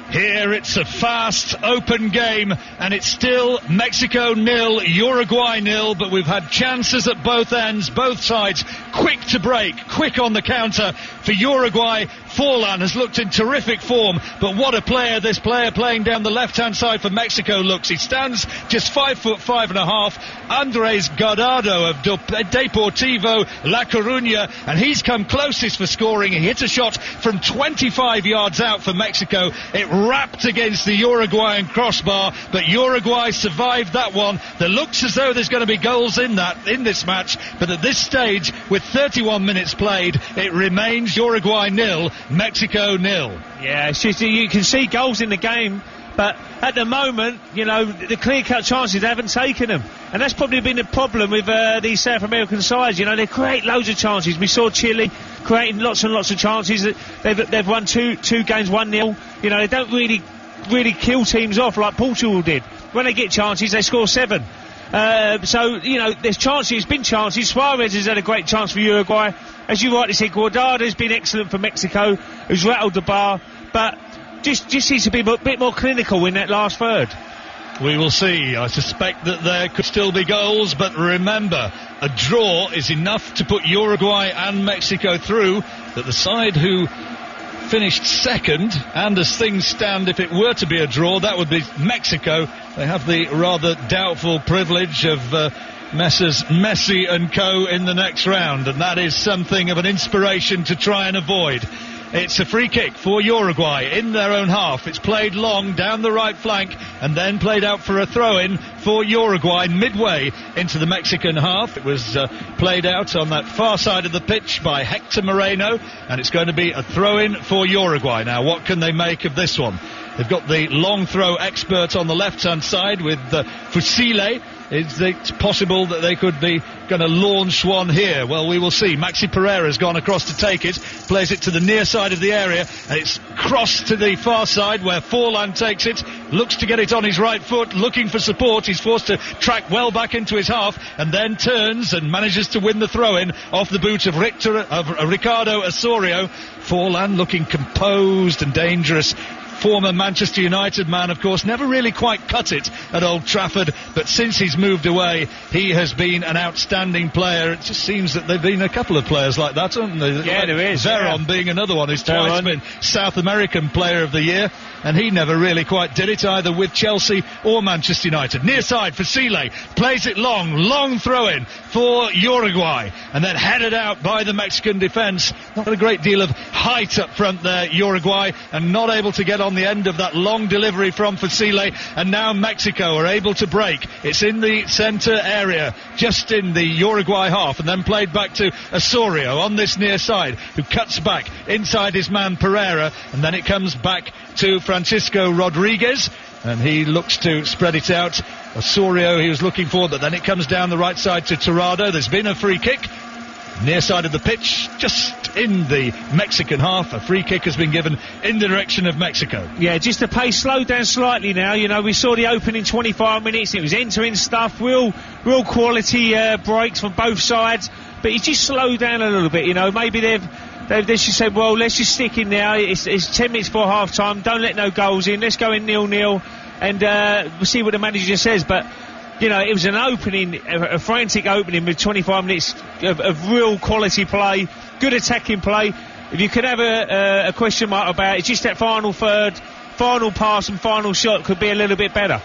Here it's a fast, open game, and it's still Mexico 0, Uruguay 0, but we've had chances at both ends, both sides, quick to break, quick on the counter for Uruguay. Forlan has looked in terrific form, but what a player this player playing down the left-hand side for Mexico looks. He stands just 5'5.5", Andres Guardado of Deportivo La Coruña, and he's come closest for scoring. He hit a shot from 25 yards out for Mexico. It wrapped against the Uruguayan crossbar, but Uruguay survived that one. There looks as though there's going to be goals in this match, but at this stage, with 31 minutes played, it remains Uruguay 0, Mexico 0. Yeah, it's just, you can see goals in the game, but at the moment, you know, the clear-cut chances, they haven't taken them. And that's probably been the problem with these South American sides. You know, they create loads of chances. We saw Chile creating lots and lots of chances. They've won two games 1-0. You know, they don't really kill teams off like Portugal did. When they get chances, they score 7. So, you know, there's chances, been chances. Suarez has had a great chance for Uruguay. As you rightly said, Guardada's been excellent for Mexico, who's rattled the bar. But just needs to be a bit more clinical in that last third. We will see. I suspect that there could still be goals, but remember, a draw is enough to put Uruguay and Mexico through. That the side who finished second, and as things stand, if it were to be a draw, that would be Mexico. They have the rather doubtful privilege of Messrs Messi and co in the next round, and that is something of an inspiration to try and avoid. It's a free kick for Uruguay in their own half. It's played long down the right flank and then played out for a throw-in for Uruguay midway into the Mexican half. It was played out on that far side of the pitch by Hector Moreno, and it's going to be a throw-in for Uruguay. Now, what can they make of this one? They've got the long throw expert on the left-hand side with Fusile. Is it possible that they could be going to launch one here? Well, we will see. Maxi Pereira's gone across to take it, plays it to the near side of the area, and it's crossed to the far side where Forlan takes it, looks to get it on his right foot, looking for support. He's forced to track well back into his half, and then turns and manages to win the throw-in off the boot of Ricardo Osorio. Forlan looking composed and dangerous. Former Manchester United man, of course, never really quite cut it at Old Trafford, but since he's moved away, he has been an outstanding player. It just seems that there have been a couple of players like that, haven't there? Yeah, there is. Veron being another one who's twice been South American Player of the Year, and he never really quite did it, either with Chelsea or Manchester United. Near side for Sile, plays it long throw-in for Uruguay, and then headed out by the Mexican defence. Not a great deal of height up front there, Uruguay, and not able to get on the end of that long delivery from Fusile, and now Mexico are able to break. It's in the centre area, just in the Uruguay half, and then played back to Osorio on this near side, who cuts back inside his man Pereira, and then it comes back to Francisco Rodriguez, and he looks to spread it out. Osorio he was looking for, but then it comes down the right side to Tirado. There's been a free kick near side of the pitch, just in the Mexican half. A free kick has been given in the direction of Mexico. Yeah, just the pace slowed down slightly now. You know, we saw the opening 25 minutes. It was entering stuff, real quality breaks from both sides. But it just slowed down a little bit. You know, maybe they just said, well, let's just stick in now. It's 10 minutes before half time. Don't let no goals in. Let's go in 0-0 and we'll see what the manager says. But you know, it was an opening, a frantic opening with 25 minutes of real quality play, good attacking play. If you could have a question mark about it, just that final third, final pass and final shot could be a little bit better.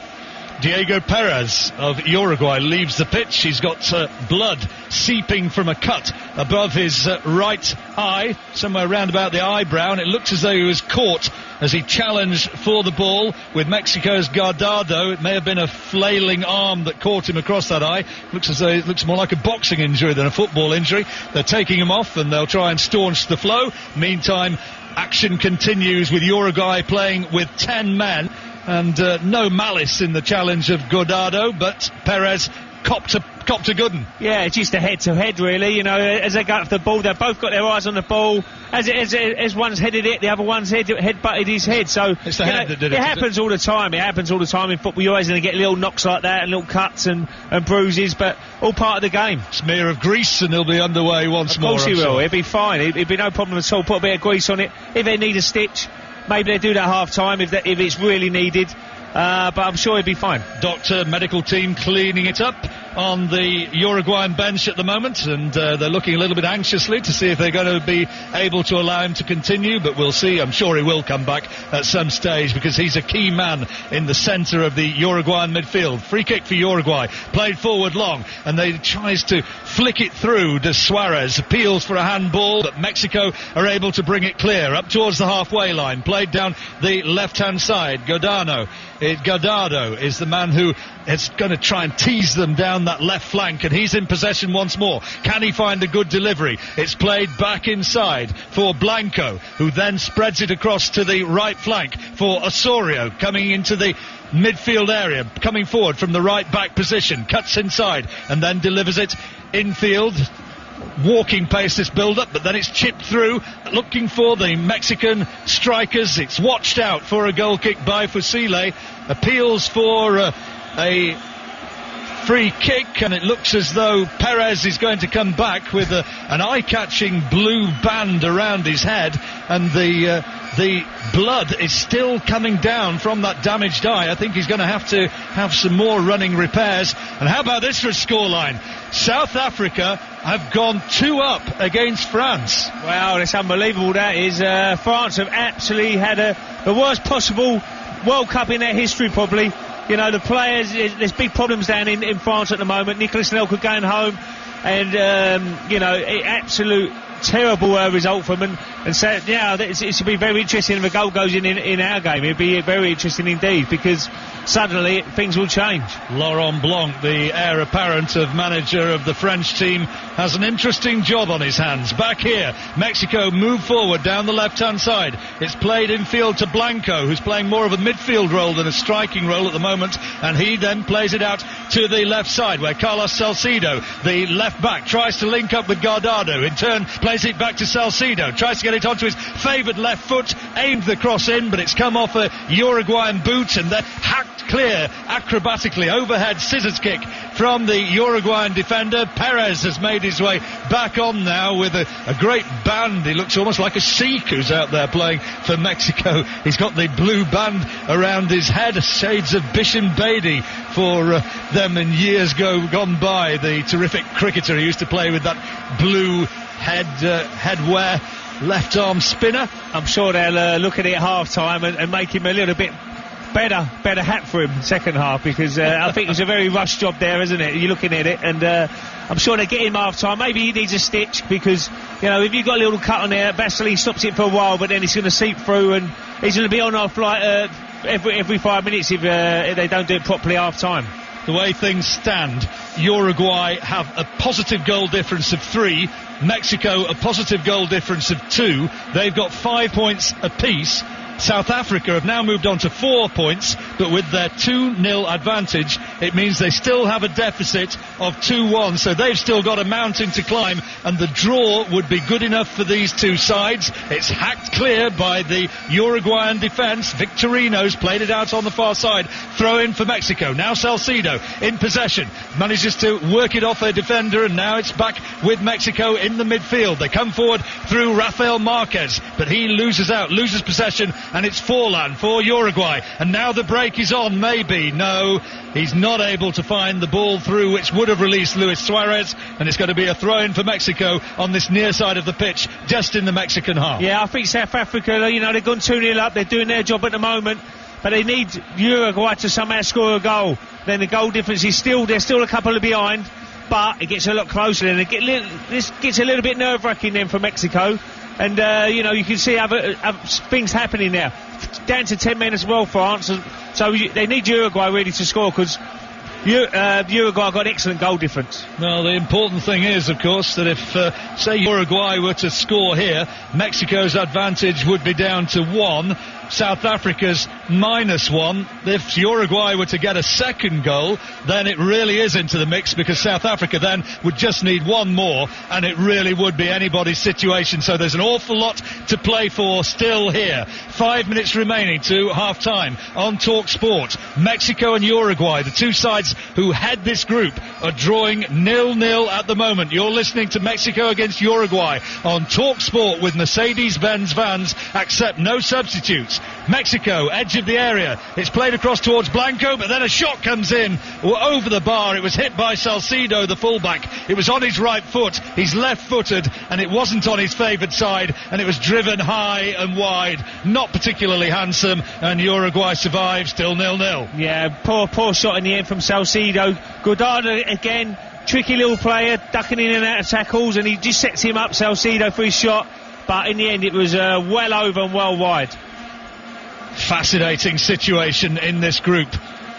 Diego Perez of Uruguay leaves the pitch. He's got blood seeping from a cut above his right eye, somewhere round about the eyebrow, and it looks as though he was caught as he challenged for the ball with Mexico's Guardado. It may have been a flailing arm that caught him across that eye. Looks as though it looks more like a boxing injury than a football injury. They're taking him off and they'll try and staunch the flow. Meantime, action continues with Uruguay playing with 10 men, and no malice in the challenge of Guardado, but Perez copped a good one. Yeah, it's just a head-to-head, really. You know, as they go after the ball, they've both got their eyes on the ball. As one's headed it, the other one's head-butted his head. So it's the head that did it. It happens all the time. It happens all the time in football. You're always going to get little knocks like that and little cuts and bruises, but all part of the game. Smear of grease and he'll be underway once more. Of course he will. He'll be fine. It'll be no problem at all. Put a bit of grease on it. If they need a stitch, maybe they do that half-time if it's really needed. But I'm sure he'll be fine. Doctor, medical team cleaning it up on the Uruguayan bench at the moment, and they're looking a little bit anxiously to see if they're going to be able to allow him to continue, but we'll see. I'm sure he will come back at some stage because he's a key man in the centre of the Uruguayan midfield. Free kick for Uruguay, played forward long, and they tries to flick it through to Suarez, appeals for a handball, but Mexico are able to bring it clear up towards the halfway line, played down the left-hand side. Guardado is the man who is going to try and tease them down that left flank, and he's in possession once more. Can he find a good delivery? It's played back inside for Blanco, who then spreads it across to the right flank for Osorio, coming into the midfield area, coming forward from the right back position, cuts inside and then delivers it infield. Walking pace, this build-up, but then it's chipped through, looking for the Mexican strikers. It's watched out for a goal kick by Fusile. Appeals for a free kick, and it looks as though Perez is going to come back with an eye-catching blue band around his head, and the blood is still coming down from that damaged eye. I think he's going to have some more running repairs. And how about this for a scoreline? South Africa have gone 2-up against France. Wow, that's unbelievable, that is. France have absolutely had the worst possible World Cup in their history, probably. You know, the players, there's big problems down in France at the moment. Nicolas Nelka going home, and absolute terrible result for them. And so, yeah, it should be very interesting if a goal goes in our game. It'd be very interesting indeed, because suddenly things will change. Laurent Blanc, the heir apparent of manager of the French team, has an interesting job on his hands. Back here, Mexico move forward down the left-hand side. It's played infield to Blanco, who's playing more of a midfield role than a striking role at the moment, and he then plays it out to the left side, where Carlos Salcido, the left back, tries to link up with Guardado. In turn, plays it back to Salcido, tries to get it onto his favoured left foot, aimed the cross in, but it's come off a Uruguayan boot, and they're hacked clear acrobatically. Overhead scissors kick from the Uruguayan defender. Perez has made his way back on now with a great band. He looks almost like a Sikh who's out there playing for Mexico. He's got the blue band around his head, shades of Bishan Bedi for them in years gone by. The terrific cricketer who used to play with that blue headwear, left arm spinner. I'm sure they'll look at it at half time and make him a little bit better hat for him second half, because I think it was a very rushed job there, isn't it? You're looking at it, and I'm sure they get him half time. Maybe he needs a stitch, because if you've got a little cut on there, Vaseline stops it for a while, but then it's going to seep through, and he's going to be on off like every 5 minutes if they don't do it properly half time. The way things stand, Uruguay have a positive goal difference of 3, Mexico a positive goal difference of 2. They've got 5 points apiece. South Africa have now moved on to 4 points, but with their 2-0 advantage, it means they still have a deficit of 2-1, so they've still got a mountain to climb, and the draw would be good enough for these two sides. It's hacked clear by the Uruguayan defence. Victorino's played it out on the far side. Throw in for Mexico. Now Salcido in possession, manages to work it off their defender, and now it's back with Mexico in the midfield. They come forward through Rafael Marquez, but he loses possession, and it's Forlan for Uruguay. And now the break is on, maybe. No, he's not able to find the ball through, which would have released Luis Suarez, and it's going to be a throw-in for Mexico on this near side of the pitch, just in the Mexican half. Yeah, I think South Africa, they've gone 2-0 up, they're doing their job at the moment, but they need Uruguay to somehow score a goal. Then the goal difference is they're still a couple of behind, but it gets a lot closer, and this gets a little bit nerve-wracking then for Mexico. And you can see other things happening now. Down to 10 men as well, France. So they need Uruguay really to score, because Uruguay got excellent goal difference. Well, the important thing is, of course, that if, say, Uruguay were to score here, Mexico's advantage would be down to 1, South Africa's -1. If Uruguay were to get a second goal, then it really is into the mix, because South Africa then would just need one more, and it really would be anybody's situation. So there's an awful lot to play for still here. 5 minutes remaining to half-time on Talk Sport. Mexico and Uruguay, the two sides who head this group, are drawing 0-0 at the moment. You're listening to Mexico against Uruguay on Talk Sport with Mercedes-Benz vans. Accept no substitutes. Mexico, edge of the area. It's played across towards Blanco, but then a shot comes in over the bar. It was hit by Salcido, the fullback. It was on his right foot. He's left-footed, and it wasn't on his favoured side, and it was driven high and wide. Not particularly handsome, and Uruguay survives, still 0-0. Yeah, poor shot in the end from Salcido. Guardado again, tricky little player, ducking in and out of tackles, and he just sets him up, Salcido, for his shot. But in the end, it was well over and well wide. Fascinating situation in this group.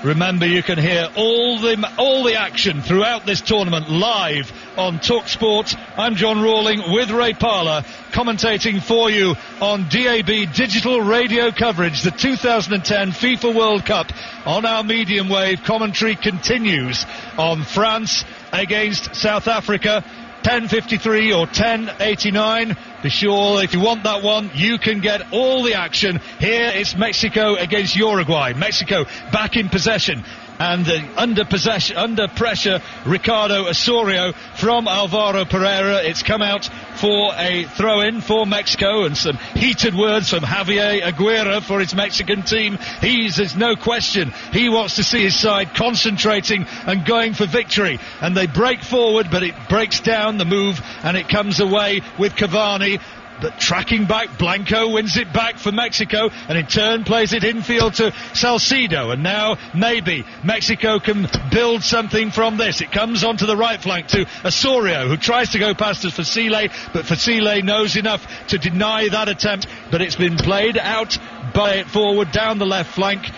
Remember, you can hear all the action throughout this tournament live on Talk Sport. I'm John Rawling with Ray Parlour, commentating for you on DAB digital radio coverage. The 2010 FIFA World Cup on our medium wave commentary continues on France against South Africa. 10:53 or 10:89. Be sure, if you want that one, you can get all the action. Here it's Mexico against Uruguay. Mexico back in possession. And under pressure, Ricardo Osorio from Alvaro Pereira. It's come out for a throw-in for Mexico, and some heated words from Javier Aguirre for his Mexican team. There's no question, he wants to see his side concentrating and going for victory. And they break forward, but it breaks down the move, and it comes away with Cavani. But tracking back, Blanco wins it back for Mexico, and in turn plays it infield to Salcido. And now maybe Mexico can build something from this. It comes onto the right flank to Osorio, who tries to go past Facile, but Facile knows enough to deny that attempt. But it's been played out by it forward down the left flank,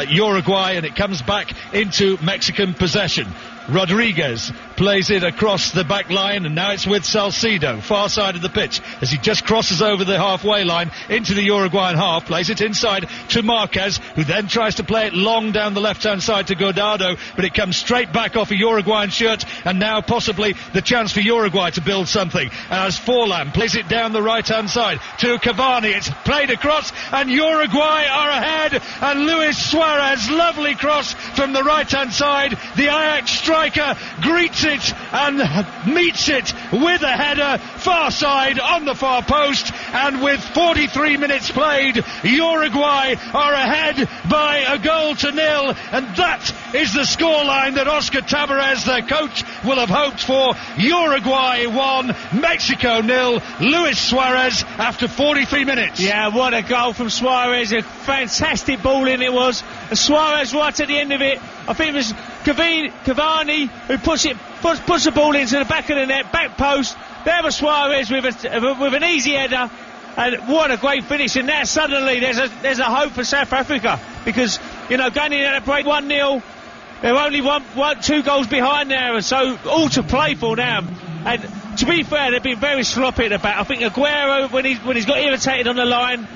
Uruguay, and it comes back into Mexican possession. Rodriguez plays it across the back line, and now it's with Salcido, far side of the pitch, as he just crosses over the halfway line into the Uruguayan half, plays it inside to Marquez, who then tries to play it long down the left-hand side to Guardado, but it comes straight back off a Uruguayan shirt, and now possibly the chance for Uruguay to build something, as Forlan plays it down the right-hand side to Cavani. It's played across, and Uruguay are ahead, and Luis Suarez, lovely cross from the right-hand side. The Ajax striker greets it and meets it with a header, far side on the far post, and with 43 minutes played, Uruguay are ahead by 1-0, and that is the scoreline that Oscar Tabarez, their coach, will have hoped for. Uruguay 1, Mexico 0, Luis Suarez after 43 minutes. Yeah, what a goal from Suarez, a fantastic ball in it was. Suarez right at the end of it, I think it was Cavani who puts the ball into the back of the net, back post. There was Suarez with an easy header, and what a great finish. And now suddenly there's a hope for South Africa, because going in at a break 1-0, they're only two goals behind there, and so all to play for now. And to be fair, they've been very sloppy at the back. I think Aguero, when he's got irritated on the line,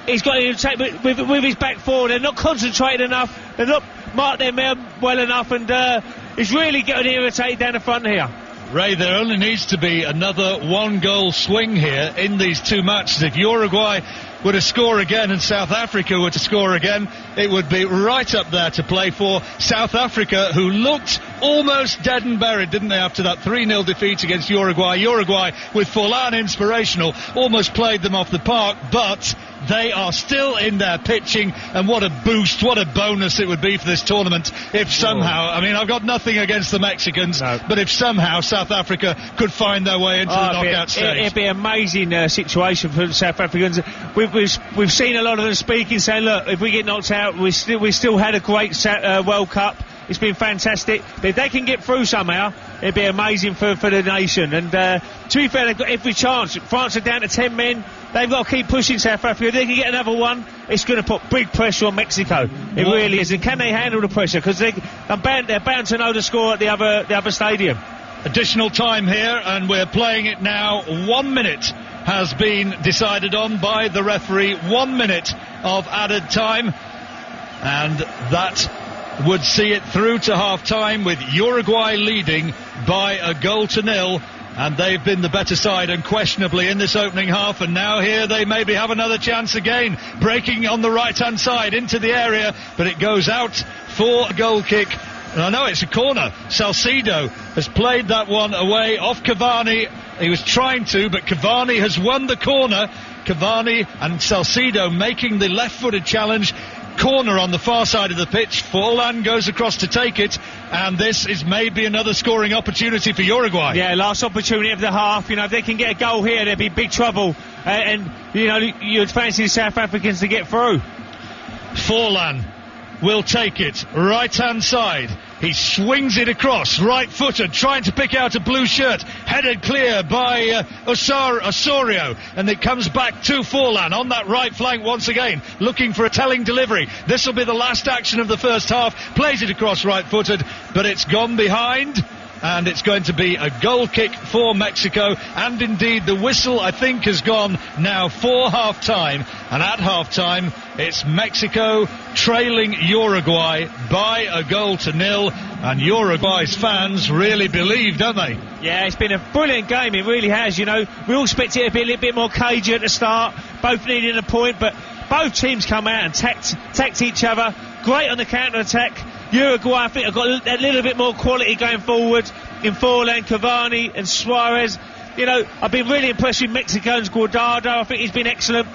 he's got irritated with his back four. They're not concentrated enough. They're not marked their men well enough, and he's really getting irritated down the front here. Ray, there only needs to be another one-goal swing here in these two matches. If Uruguay were to score again and South Africa were to score again, it would be right up there to play for. South Africa, who looked almost dead and buried, didn't they, after that 3-0 defeat against Uruguay. Uruguay, with Forlan inspirational, almost played them off the park, but they are still in their pitching, and what a boost, what a bonus it would be for this tournament if somehow, I mean, I've got nothing against the Mexicans, but if somehow South Africa could find their way into the knockout stage. It'd be an amazing situation for the South Africans. We've seen a lot of them speaking, saying, look, if we get knocked out, we still had a great World Cup. It's been fantastic. But if they can get through somehow, it'd be amazing for the nation. And to be fair, they've got every chance. France are down to 10 men. They've got to keep pushing South Africa. If they can get another one, it's going to put big pressure on Mexico. It really is. And can they handle the pressure? Because they're bound to know the score at the other stadium. Additional time here, and we're playing it now. 1 minute has been decided on by the referee. 1 minute of added time, and that would see it through to half-time, with Uruguay leading by 1-0, and they've been the better side unquestionably in this opening half. And now here they maybe have another chance again, breaking on the right-hand side into the area, but it goes out for a goal kick. And I know it's a corner. Salcido has played that one away off Cavani. He was trying to, but Cavani has won the corner. Cavani and Salcido making the left-footed challenge. Corner on the far side of the pitch. Forlan goes across to take it, and this is maybe another scoring opportunity for Uruguay. Yeah, last opportunity of the half. You know, if they can get a goal here, there'd be big trouble. And you know, you'd fancy the South Africans to get through. Forlan will take it right-hand side. He swings it across, right-footed, trying to pick out a blue shirt, headed clear by Osorio, and it comes back to Forlan on that right flank once again, looking for a telling delivery. This will be the last action of the first half. Plays it across right-footed, but it's gone behind, and it's going to be a goal kick for Mexico. And indeed, the whistle, I think, has gone now for half-time, and at half-time it's Mexico trailing Uruguay by 1-0, and Uruguay's fans really believe, don't they? Yeah, it's been a brilliant game, it really has. You know, we all expected it to be a little bit more cagey at the start, both needing a point, but both teams come out and tacked each other. Great on the counter-attack. Uruguay, I think, have got a little bit more quality going forward in Forlan, Cavani and Suarez. You know, I've been really impressed with Mexico's Guardado. I think he's been excellent.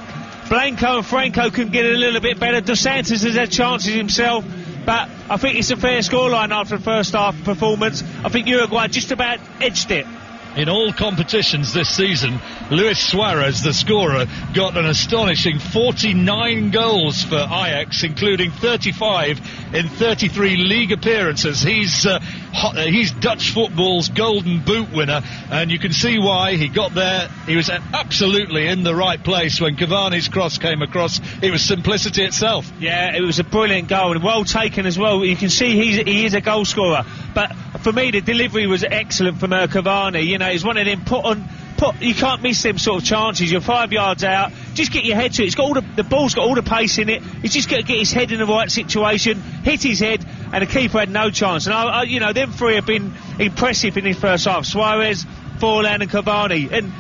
Blanco and Franco can get a little bit better. Dos Santos has had chances himself, but I think it's a fair scoreline after the first half performance. I think Uruguay just about edged it. In all competitions this season, Luis Suarez, the scorer, got an astonishing 49 goals for Ajax, including 35 in 33 league appearances. He's Dutch football's golden boot winner, and you can see why he got there. He was absolutely in the right place when Cavani's cross came across. It was simplicity itself. Yeah, it was a brilliant goal, and well taken as well. You can see he is a goal scorer, but for me the delivery was excellent from Cavani. You know, he's one of them you can't miss them sort of chances. You're 5 yards out, just get your head to it. It's got all the ball's got all the pace in it. He's just got to get his head in the right situation, hit his head, and the keeper had no chance. And you know, them three have been impressive in his first half: Suarez, Forlan and Cavani. And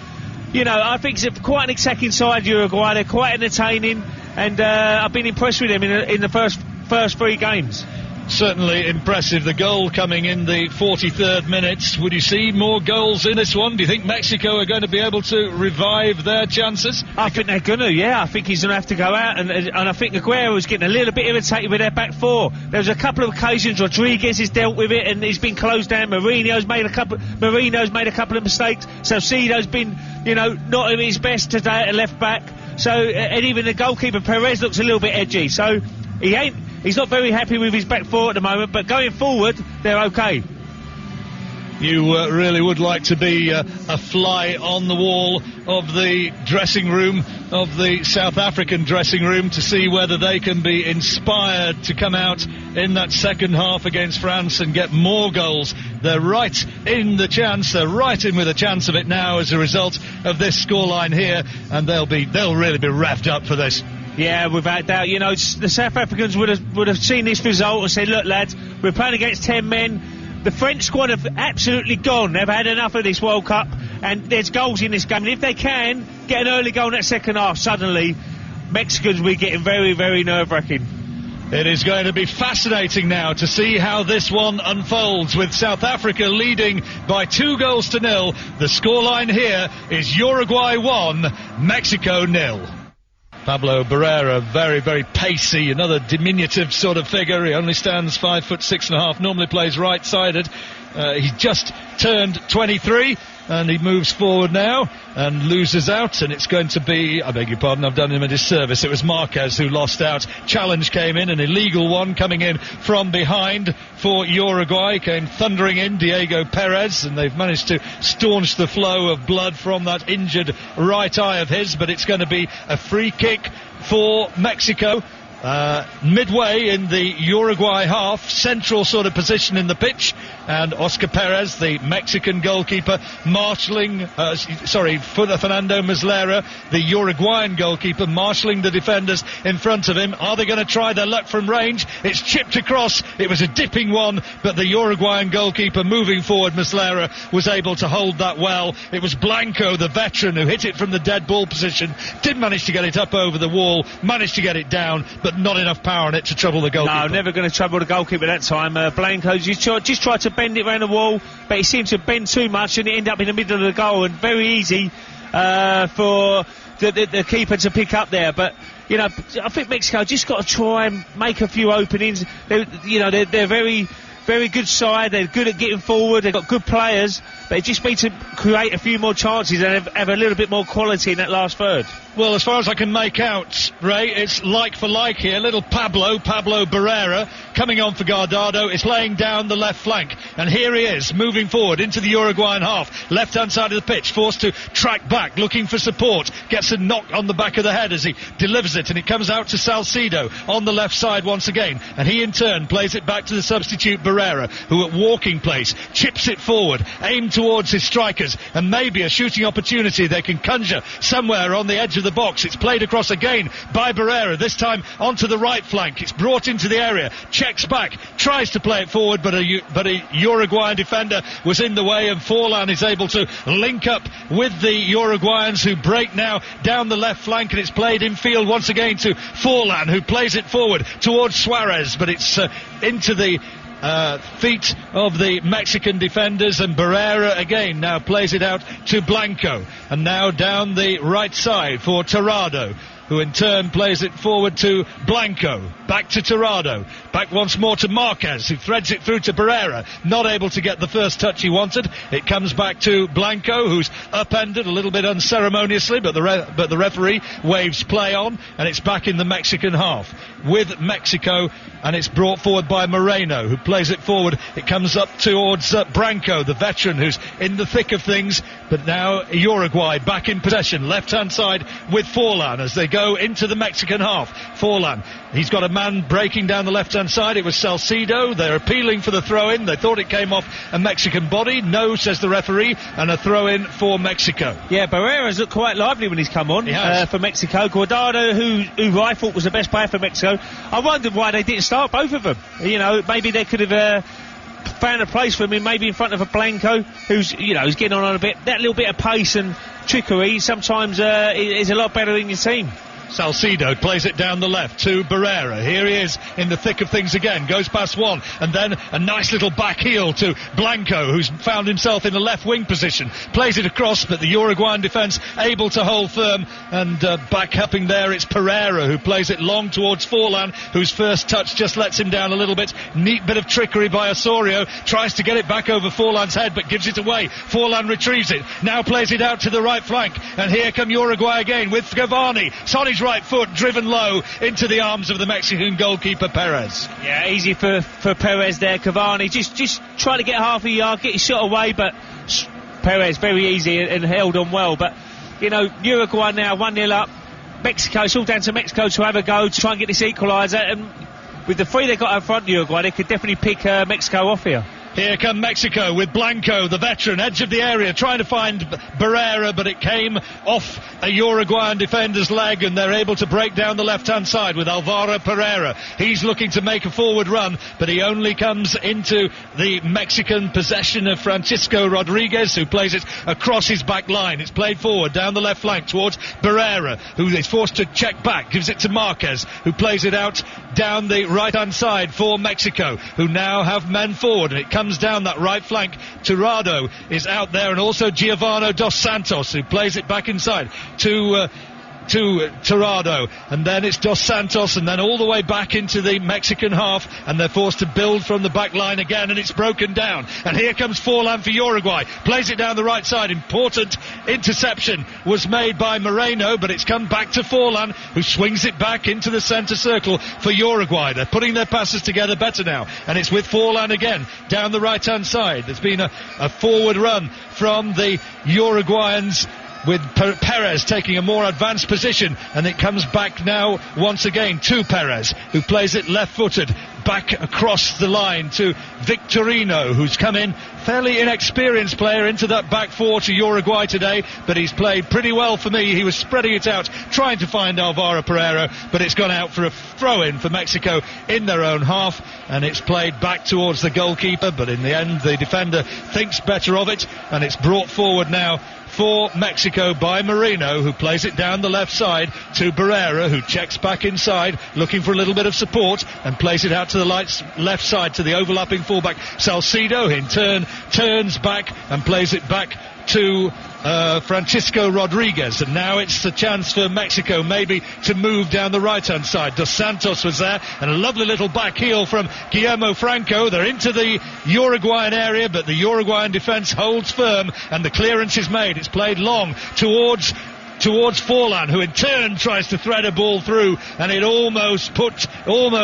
you know, I think it's quite an attacking side, Uruguay. They're quite entertaining, and I've been impressed with them in the first three games. Certainly impressive. The goal coming in the 43rd minute. Would you see more goals in this one? Do you think Mexico are going to be able to revive their chances? I think they're going to, yeah. I think he's going to have to go out, and I think Aguero was getting a little bit irritated with their back four. There was a couple of occasions Rodriguez has dealt with it and he's been closed down. Marino's made a couple of mistakes. Salcido's been, you know, not at his best today at left back. So, and even the goalkeeper Perez looks a little bit edgy. So he's not very happy with his back four at the moment, but going forward, they're okay. You really would like to be a fly on the wall of the dressing room, of the South African dressing room, to see whether they can be inspired to come out in that second half against France and get more goals. They're right in the chance, they're right in with a chance of it now as a result of this scoreline here, and they'll really be revved up for this. Yeah, without doubt. You know, the South Africans would have seen this result and said, look, lads, we're playing against 10 men. The French squad have absolutely gone. They've had enough of this World Cup, and there's goals in this game. And if they can get an early goal in that second half, suddenly Mexicans will be getting very, very nerve-wracking. It is going to be fascinating now to see how this one unfolds, with South Africa leading by 2-0. The scoreline here is Uruguay 1, Mexico 0. Pablo Barrera, very, very pacey, another diminutive sort of figure. He only stands 5'6.5", normally plays right-sided. He's just turned 23. and he moves forward now and loses out, and it's going to be, I beg your pardon, I've done him a disservice. It was Marquez who lost out. Challenge came in, an illegal one coming in from behind for Uruguay, came thundering in Diego Perez, and they've managed to staunch the flow of blood from that injured right eye of his, but it's going to be a free kick for Mexico. Midway in the Uruguay half, central sort of position in the pitch, and Oscar Perez, the Mexican goalkeeper, Fernando Muslera, the Uruguayan goalkeeper, marshalling the defenders in front of him. Are they going to try their luck from range? It's chipped across. It was a dipping one, but the Uruguayan goalkeeper moving forward, Muslera, was able to hold that well. It was Blanco, the veteran, who hit it from the dead ball position, did manage to get it up over the wall, managed to get it down, but not enough power on it to trouble the goalkeeper. No, never going to trouble the goalkeeper that time. Blanco just tried to bend it around the wall, but he seemed to bend too much and it ended up in the middle of the goal, and very easy for the keeper to pick up there. But you know, I think Mexico just got to try and make a few openings. They're very good side. They're good at getting forward. They've got good players. They just need to create a few more chances and have a little bit more quality in that last third. Well, as far as I can make out, Ray, it's like for like here. Little Pablo Barrera coming on for Guardado. It's laying down the left flank, and here he is moving forward into the Uruguayan half, left hand side of the pitch, forced to track back, looking for support, gets a knock on the back of the head as he delivers it, and it comes out to Salcido on the left side once again, and he in turn plays it back to the substitute Barrera, who at walking place chips it forward, aimed towards his strikers, and maybe a shooting opportunity they can conjure somewhere on the edge of the box. It's played across again by Barrera, this time onto the right flank. It's brought into the area, checks back, tries to play it forward, but a Uruguayan defender was in the way, and Forlan is able to link up with the Uruguayans, who break now down the left flank, and it's played in field once again to Forlan, who plays it forward towards Suarez, but it's into the feet of the Mexican defenders, and Barrera again now plays it out to Blanco, and now down the right side for Tirado, who in turn plays it forward to Blanco, back to Tirado, back once more to Marquez, who threads it through to Barrera, not able to get the first touch he wanted. It comes back to Blanco, who's upended a little bit unceremoniously, but the referee waves play on, and it's back in the Mexican half with Mexico, and it's brought forward by Moreno, who plays it forward. It comes up towards Branco, the veteran, who's in the thick of things, but now Uruguay back in possession, left hand side with Forlan as they go into the Mexican half. Forlan, he's got a man breaking down the left hand side. It was Salcido. They're appealing for the throw in. They thought it came off a Mexican body. No, says the referee, and a throw in for Mexico. Yeah, Barrera's looked quite lively when he's come on for Mexico. Guardado, who I thought was the best player for Mexico, I wondered why they didn't start both of them. You know, maybe they could have found a place for him, maybe in front of a Blanco, who's getting on a bit. That little bit of pace and trickery sometimes is a lot better in your team. Salcido plays it down the left to Barrera. Here he is in the thick of things again. Goes past one, and then a nice little back heel to Blanco, who's found himself in the left wing position. Plays it across, but the Uruguayan defence able to hold firm, and back helping there it's Pereira, who plays it long towards Forlan, whose first touch just lets him down a little bit. Neat bit of trickery by Osorio. Tries to get it back over Forlan's head, but gives it away. Forlan retrieves it. Now plays it out to the right flank, and here come Uruguay again with Cavani. Sonny's right foot driven low into the arms of the Mexican goalkeeper Perez. Yeah, easy for Perez there. Cavani just try to get half a yard, get his shot away, but Perez very easy and held on well. But Uruguay now 1-0 up. Mexico, it's all down to Mexico to have a go to try and get this equaliser, and with the three they got up front, Uruguay, they could definitely pick Mexico off here. Here come Mexico with Blanco, the veteran, edge of the area, trying to find Barrera, but it came off a Uruguayan defender's leg, and they're able to break down the left-hand side with Alvaro Pereira. He's looking to make a forward run, but he only comes into the Mexican possession of Francisco Rodriguez, who plays it across his back line. It's played forward down the left flank towards Barrera, who is forced to check back, gives it to Marquez, who plays it out down the right-hand side for Mexico, who now have men forward, and it comes down that right flank. Tirado is out there, and also Giovanni dos Santos, who plays it back inside to to Tirado, and then it's Dos Santos, and then all the way back into the Mexican half, and they're forced to build from the back line again, and it's broken down. And here comes Forlan for Uruguay, plays it down the right side. Important interception was made by Moreno, but it's come back to Forlan, who swings it back into the centre circle for Uruguay. They're putting their passes together better now, and it's with Forlan again down the right hand side. There's been a forward run from the Uruguayans, with Perez taking a more advanced position, and it comes back now once again to Perez, who plays it left-footed back across the line to Victorino, who's come in, fairly inexperienced player, into that back four to Uruguay today, but he's played pretty well for me. He was spreading it out, trying to find Alvaro Pereira, but it's gone out for a throw-in for Mexico in their own half, and it's played back towards the goalkeeper, but in the end the defender thinks better of it, and it's brought forward now for Mexico by Moreno, who plays it down the left side to Barrera, who checks back inside looking for a little bit of support and plays it out to the left side to the overlapping fullback Salcido. In turn turns back and plays it back to Francisco Rodriguez, and now it's a chance for Mexico maybe to move down the right hand side. Dos Santos was there, and a lovely little back heel from Guillermo Franco. They're into the Uruguayan area, but the Uruguayan defence holds firm, and the clearance is made. It's played long towards Forlan, who in turn tries to thread a ball through, and it almost put Cavani,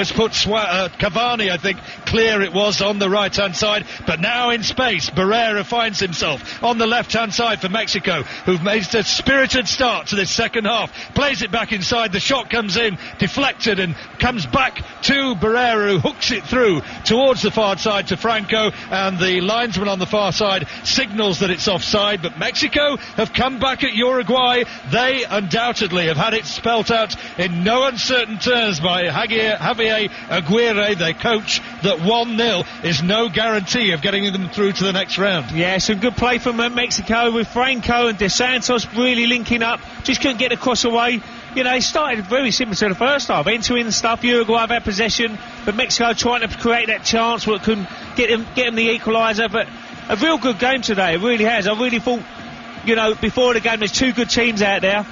I think, clear it was on the right hand side, but now in space Barrera finds himself on the left hand side for Mexico, who've made a spirited start to this second half, plays it back inside, the shot comes in deflected and comes back to Barrera, who hooks it through towards the far side to Franco, and the linesman on the far side signals that it's offside. But Mexico have come back at Uruguay. They undoubtedly have had it spelt out in no uncertain terms by Javier Aguirre, their coach, that 1-0 is no guarantee of getting them through to the next round. Yeah, some good play from Mexico, with Franco and Dos Santos really linking up. Just couldn't get the cross away. You know, it started very similar to the first half, entering the stuff. Uruguay have had possession, but Mexico trying to create that chance where it couldn't get them the equaliser. But a real good game today, it really has. I really thought, you know, before the game there's two good teams out there,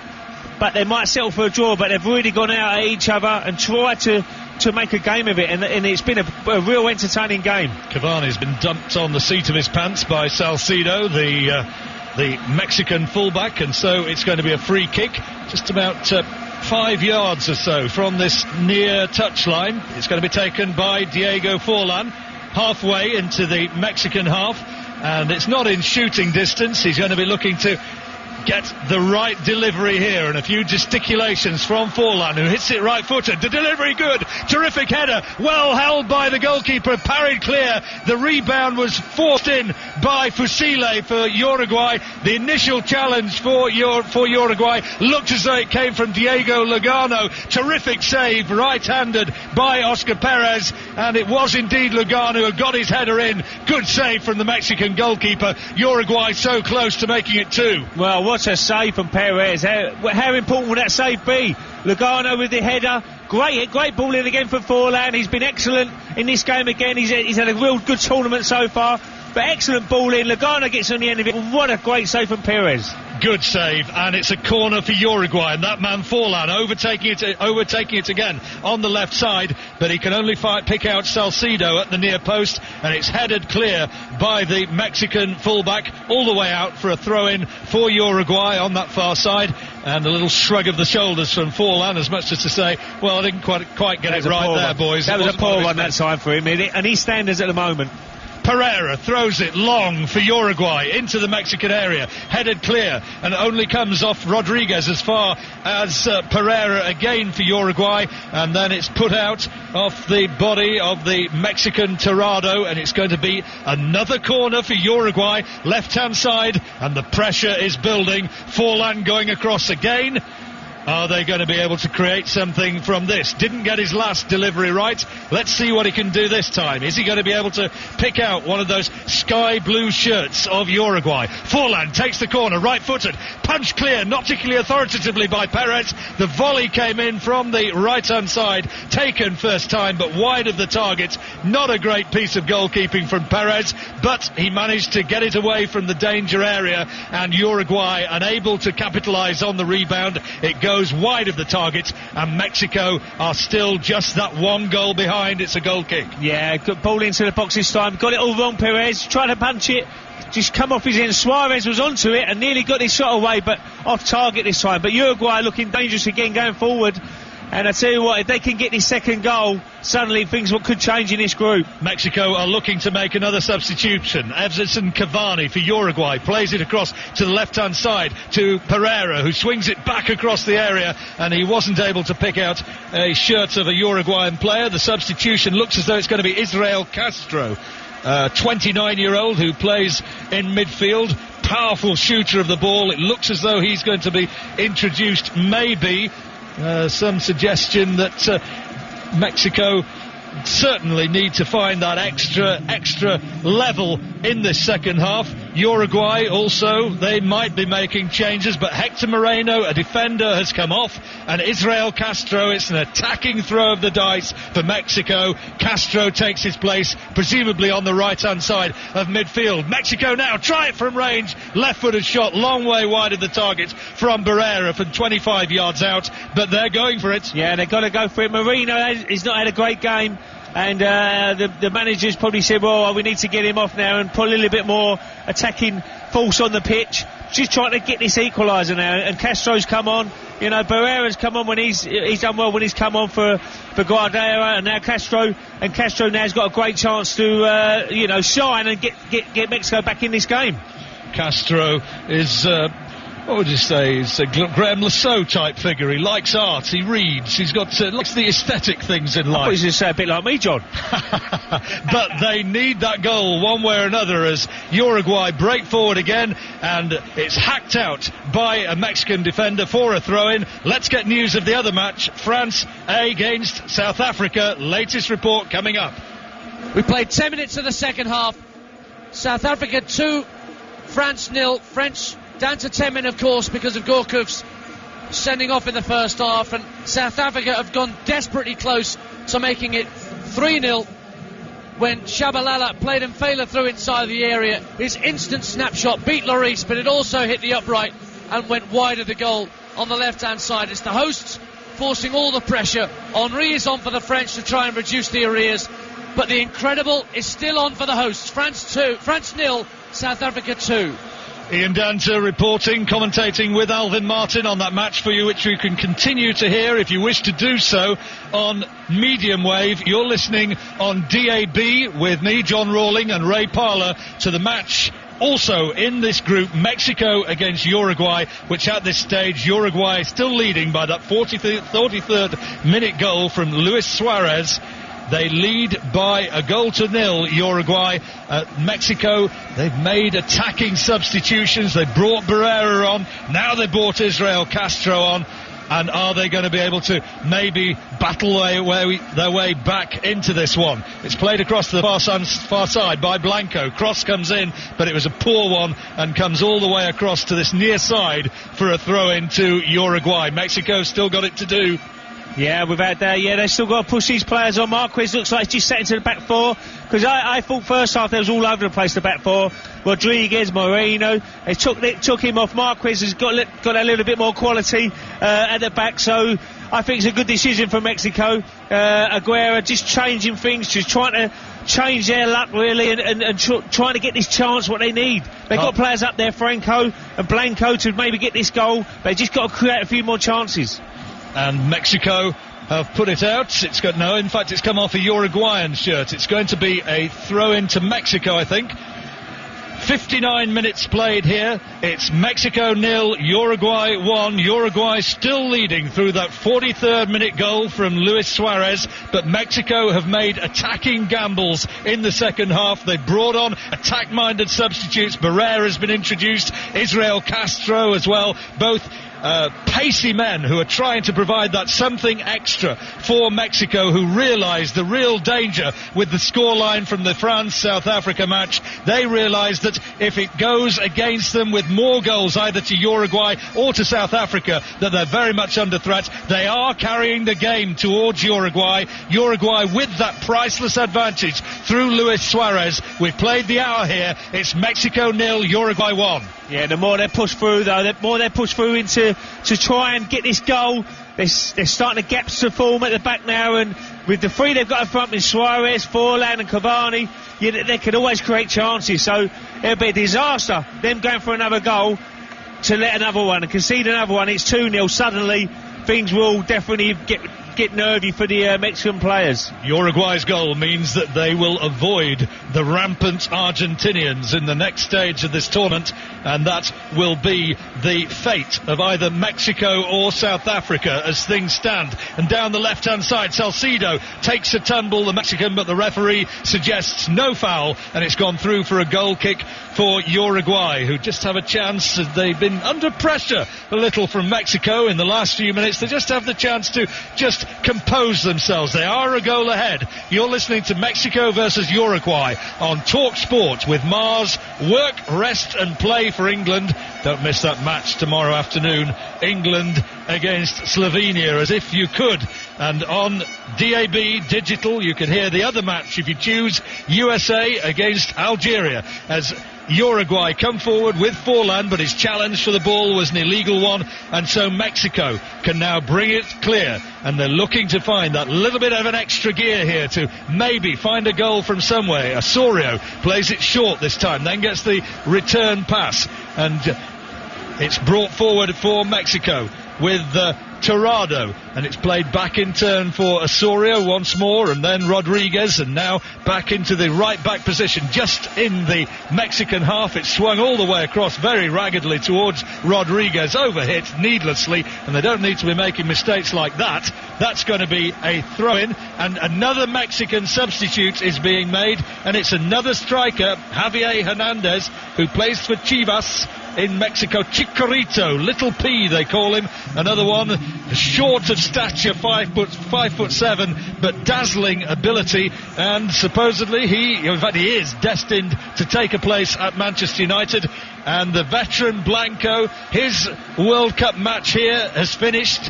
but they might settle for a draw, but they've really gone out at each other and tried to make a game of it, and it's been a real entertaining game. Cavani's been dumped on the seat of his pants by Salcido, the Mexican fullback, and so it's going to be a free kick just about 5 yards or so from this near touchline. It's going to be taken by Diego Forlan halfway into the Mexican half, and it's not in shooting distance. He's going to be looking to get the right delivery here, and a few gesticulations from Forlan, who hits it right-footed. The delivery good, terrific header, well held by the goalkeeper, parried clear. The rebound was forced in by Fusile for Uruguay. The initial challenge for Uruguay looked as though it came from Diego Lugano. Terrific save, right-handed by Oscar Perez, and it was indeed Lugano who got his header in. Good save from the Mexican goalkeeper. Uruguay so close to making it 2. Well, what a save from Perez. How important will that save be? Lugano with the header. Great ball in again for Forlan. He's been excellent in this game again. He's had a real good tournament so far. But excellent ball in. Lugano gets on the end of it. What a great save from Perez. Good save, and it's a corner for Uruguay, and that man Forlan overtaking it again on the left side, but he can only pick out Salcido at the near post, and it's headed clear by the Mexican fullback all the way out for a throw-in for Uruguay on that far side, and a little shrug of the shoulders from Forlan, as much as to say, well, I didn't quite get it right there, boys. That was a poor one that time for him, and his standards at the moment. Pereira throws it long for Uruguay into the Mexican area, headed clear, and only comes off Rodriguez as far as Pereira again for Uruguay, and then it's put out off the body of the Mexican Tirado, and it's going to be another corner for Uruguay, left hand side, and the pressure is building. Forlan going across again. Are they going to be able to create something from this? Didn't get his last delivery right. Let's see what he can do this time. Is he going to be able to pick out one of those sky blue shirts of Uruguay? Forlan takes the corner, right-footed, punch clear, not particularly authoritatively by Perez. The volley came in from the right-hand side, taken first time, but wide of the target. Not a great piece of goalkeeping from Perez, but he managed to get it away from the danger area, and Uruguay unable to capitalise on the rebound. It goes goes wide of the target, and Mexico are still just that one goal behind. It's a goal kick. Yeah, good ball into the box this time. Got it all wrong, Perez. Tried to punch it. Just come off his end. Suarez was onto it and nearly got his shot away, but off target this time. But Uruguay looking dangerous again going forward. And I tell you what, if they can get this second goal, suddenly things could change in this group. Mexico are looking to make another substitution. Everson Cavani for Uruguay plays it across to the left-hand side to Pereira, who swings it back across the area, and he wasn't able to pick out a shirt of a Uruguayan player. The substitution looks as though it's going to be Israel Castro, 29-year-old who plays in midfield. Powerful shooter of the ball. It looks as though he's going to be introduced, maybe. Some suggestion that Mexico certainly need to find that extra level in this second half. Uruguay also, they might be making changes, but Hector Moreno, a defender, has come off, and Israel Castro, it's an attacking throw of the dice for Mexico. Castro takes his place, presumably on the right-hand side of midfield. Mexico now try it from range, left-footed shot, long way wide of the target from Barrera from 25 yards out, but they're going for it. Yeah, they've got to go for it. Moreno has not had a great game. And the managers probably said, well, we need to get him off now and put a little bit more attacking force on the pitch. Just trying to get this equaliser now. And Castro's come on. You know, Barrera's come on when he's done well when he's come on for Guardera. And now Castro now's got a great chance to, shine and get Mexico back in this game. Castro is... what would you say? He's a Graham Lasso type figure. He likes art, he reads, he's got likes the aesthetic things in life. I thought he was going to say a bit like me, John. But they need that goal one way or another as Uruguay break forward again, and it's hacked out by a Mexican defender for a throw-in. Let's get news of the other match. France against South Africa. Latest report coming up. We played 10 minutes of the second half. South Africa 2, France 0. French down to 10 men, of course, because of Gourcuff's sending off in the first half, and South Africa have gone desperately close to making it 3-0 when Shabalala played and Fela through inside the area. His instant snapshot beat Lloris, but it also hit the upright and went wide of the goal on the left-hand side. It's the hosts forcing all the pressure. Henry is on for the French to try and reduce the arrears, but the incredible is still on for the hosts. France 0, South Africa 2. Ian Danter reporting, commentating with Alvin Martin on that match for you, which you can continue to hear if you wish to do so on medium wave. You're listening on DAB with me, John Rawling, and Ray Parlour to the match. Also in this group, Mexico against Uruguay, which at this stage, Uruguay is still leading by that 43rd minute goal from Luis Suarez. They lead by a goal to nil, Uruguay. Mexico, they've made attacking substitutions. They brought Barrera on. Now they brought Israel Castro on. And are they going to be able to maybe battle their way back into this one? It's played across the far side by Blanco. Cross comes in, but it was a poor one and comes all the way across to this near side for a throw-in to Uruguay. Mexico's still got it to do. Yeah, they've still got to push these players on. Marquez looks like he's just set into the back four, because I thought first half there was all over the place, the back four. Rodriguez, Moreno, they took him off. Marquez has got a little bit more quality at the back, so I think it's a good decision for Mexico. Aguero just changing things, just trying to change their luck really, and trying to get this chance what they need. They've got players up there, Franco and Blanco, to maybe get this goal. They've just got to create a few more chances. And Mexico have put it out. In fact, it's come off a Uruguayan shirt. It's going to be a throw-in to Mexico, I think. 59 minutes played here. It's Mexico 0, Uruguay 1. Uruguay still leading through that 43rd minute goal from Luis Suarez, but Mexico have made attacking gambles in the second half. They brought on attack-minded substitutes. Barrera has been introduced, Israel Castro as well, both pacey men who are trying to provide that something extra for Mexico, who realise the real danger with the scoreline from the France-South Africa match. They realise that if it goes against them with more goals either to Uruguay or to South Africa, that they're very much under threat. They are carrying the game towards Uruguay. Uruguay with that priceless advantage through Luis Suarez. We've played the hour here. It's Mexico 0, Uruguay 1. Yeah, the more they push through, though, the more they push through into to try and get this goal. They're starting the gaps to form at the back now, and with the three they've got in front with Suarez, Forlan and Cavani, they can always create chances. So it'll be a disaster, them going for another goal, to let another one and concede another one. It's 2-0. Suddenly things will definitely get nervy for the Mexican players. Uruguay's goal means that they will avoid the rampant Argentinians in the next stage of this tournament, and that will be the fate of either Mexico or South Africa as things stand. And down the left-hand side, Salcido takes a tumble, the Mexican, but the referee suggests no foul, and it's gone through for a goal kick for Uruguay, who just have a chance. They've been under pressure a little from Mexico in the last few minutes. They just have the chance to just compose themselves. They are a goal ahead. You're listening to Mexico versus Uruguay on Talk Sport with Mars. Work, rest and play for England. Don't miss that match tomorrow afternoon. England against Slovenia, as if you could. And on DAB Digital you can hear the other match if you choose, USA against Algeria, as Uruguay come forward with Forlan, but his challenge for the ball was an illegal one, and so Mexico can now bring it clear, and they're looking to find that little bit of an extra gear here to maybe find a goal from somewhere. Osorio plays it short this time, then gets the return pass, and it's brought forward for Mexico with Torrado, and it's played back in turn for Osorio once more, and then Rodriguez, and now back into the right back position just in the Mexican half. It's swung all the way across very raggedly towards Rodriguez, overhit needlessly, and they don't need to be making mistakes like that. That's going to be a throw-in, and another Mexican substitute is being made, and it's another striker, Javier Hernandez, who plays for Chivas in Mexico. Chicharito, Little P they call him, another one short of stature, 5'7", but dazzling ability, and supposedly he is destined to take a place at Manchester United. And the veteran Blanco, his World Cup match here has finished.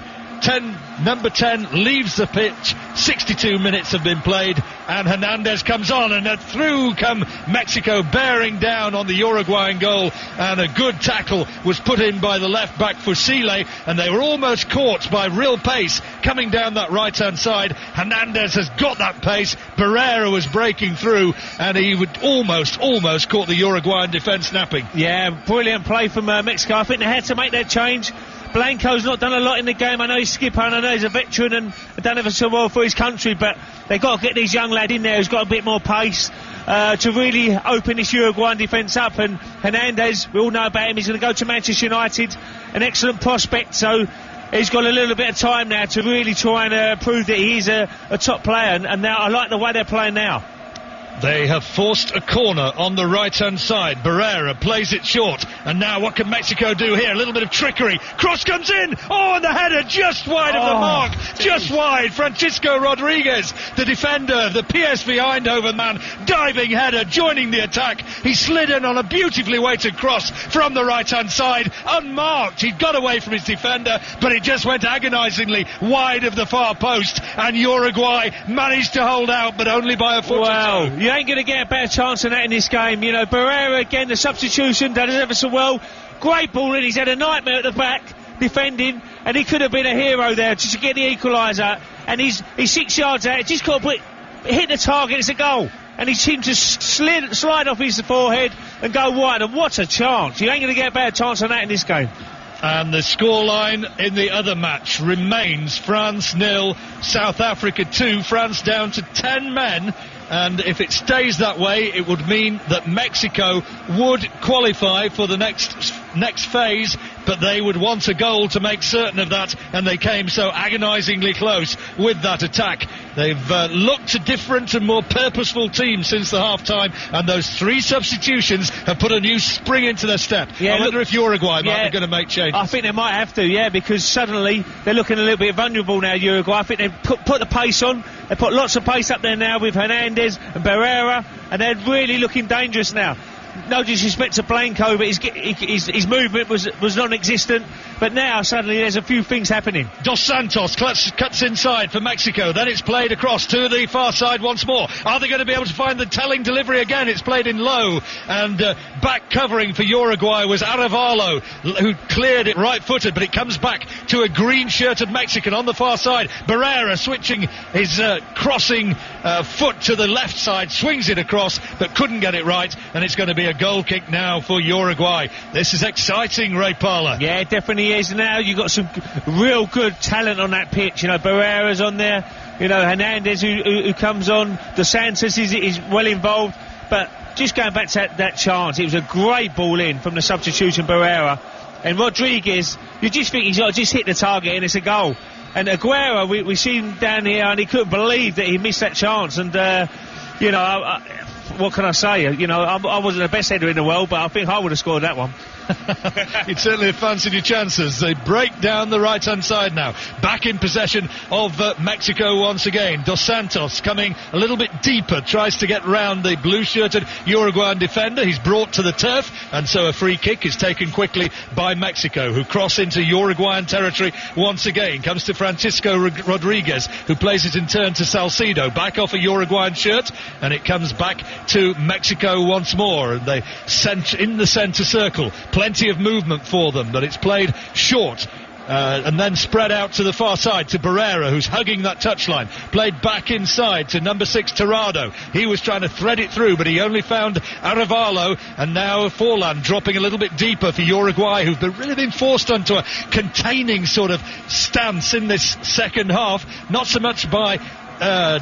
Number 10 leaves the pitch. 62 minutes have been played, and Hernandez comes on, and through come Mexico, bearing down on the Uruguayan goal, and a good tackle was put in by the left back Fusile, and they were almost caught by real pace coming down that right hand side. Hernandez has got that pace. Barrera was breaking through, and he would almost caught the Uruguayan defence napping. Yeah, brilliant play from Mexico. I think they had to make that change. Blanco's not done a lot in the game. I know he's skipper, and I know he's a veteran and done ever so well for his country, but they've got to get this young lad in there who's got a bit more pace to really open this Uruguayan defence up. And Hernandez, we all know about him, he's going to go to Manchester United, an excellent prospect, so he's got a little bit of time now to really try and prove that he's a top player, and now I like the way they're playing now. They have forced a corner on the right-hand side. Barrera plays it short. And now what can Mexico do here? A little bit of trickery. Cross comes in. Oh, and the header just wide of the mark. Geez. Just wide. Francisco Rodriguez, the defender, the PSV Eindhoven man, diving header, joining the attack. He slid in on a beautifully weighted cross from the right-hand side. Unmarked. He'd got away from his defender, but it just went agonisingly wide of the far post. And Uruguay managed to hold out, but only by a foot or two. You ain't going to get a better chance than that in this game. You know, Barrera again, the substitution, done it ever so well. Great ball in, he's had a nightmare at the back defending, and he could have been a hero there just to get the equaliser. And he's 6 yards out, just got to hit the target, it's a goal. And he seemed to slide off his forehead and go wide, and what a chance. You ain't going to get a better chance than that in this game. And the scoreline in the other match remains France 0, South Africa 2. France down to 10 men. And if it stays that way, it would mean that Mexico would qualify for the next phase, but they would want a goal to make certain of that, and they came so agonisingly close with that attack. They've looked a different and more purposeful team since the half-time, and those three substitutions have put a new spring into their step. Yeah, I wonder if Uruguay might be going to make changes. I think they might have to, yeah, because suddenly they're looking a little bit vulnerable now, Uruguay. I think they've put the pace on. They put lots of pace up there now with Hernandez and Barrera, and they're really looking dangerous now. No disrespect to Blanco, but his movement was non-existent. But now suddenly there's a few things happening. Dos Santos cuts inside for Mexico. Then it's played across to the far side once more. Are they going to be able to find the telling delivery again? It's played in low, and back covering for Uruguay was Arevalo, who cleared it right-footed, but it comes back to a green-shirted Mexican on the far side. Barrera switching his crossing foot to the left side, swings it across, but couldn't get it right, and it's going to be a goal kick now for Uruguay. This is exciting, Ray Parlour. Yeah, it definitely is. Now you've got some real good talent on that pitch. You know, Barrera's on there. You know, Hernandez who comes on. Dos Santos is well involved. But just going back to that chance, it was a great ball in from the substitution Barrera. And Rodriguez, you just think he's got to just hit the target and it's a goal. And Aguero, we see him down here and he couldn't believe that he missed that chance. And, you know, what can I say? You know, I wasn't the best header in the world, but I think I would have scored that one. You'd certainly have fancied your chances. They break down the right-hand side now. Back in possession of Mexico once again. Dos Santos coming a little bit deeper, tries to get round the blue-shirted Uruguayan defender. He's brought to the turf, and so a free kick is taken quickly by Mexico, who cross into Uruguayan territory once again. Comes to Francisco Rodriguez, who plays it in turn to Salcido. Back off a Uruguayan shirt, and it comes back to Mexico once more. And they in the centre circle. Plenty of movement for them, but it's played short. And then spread out to the far side to Barrera, who's hugging that touchline. Played back inside to number 6 Tirado. He was trying to thread it through, but he only found Arevalo. And now Forlan dropping a little bit deeper for Uruguay, who've really been forced onto a containing sort of stance in this second half. Not so much by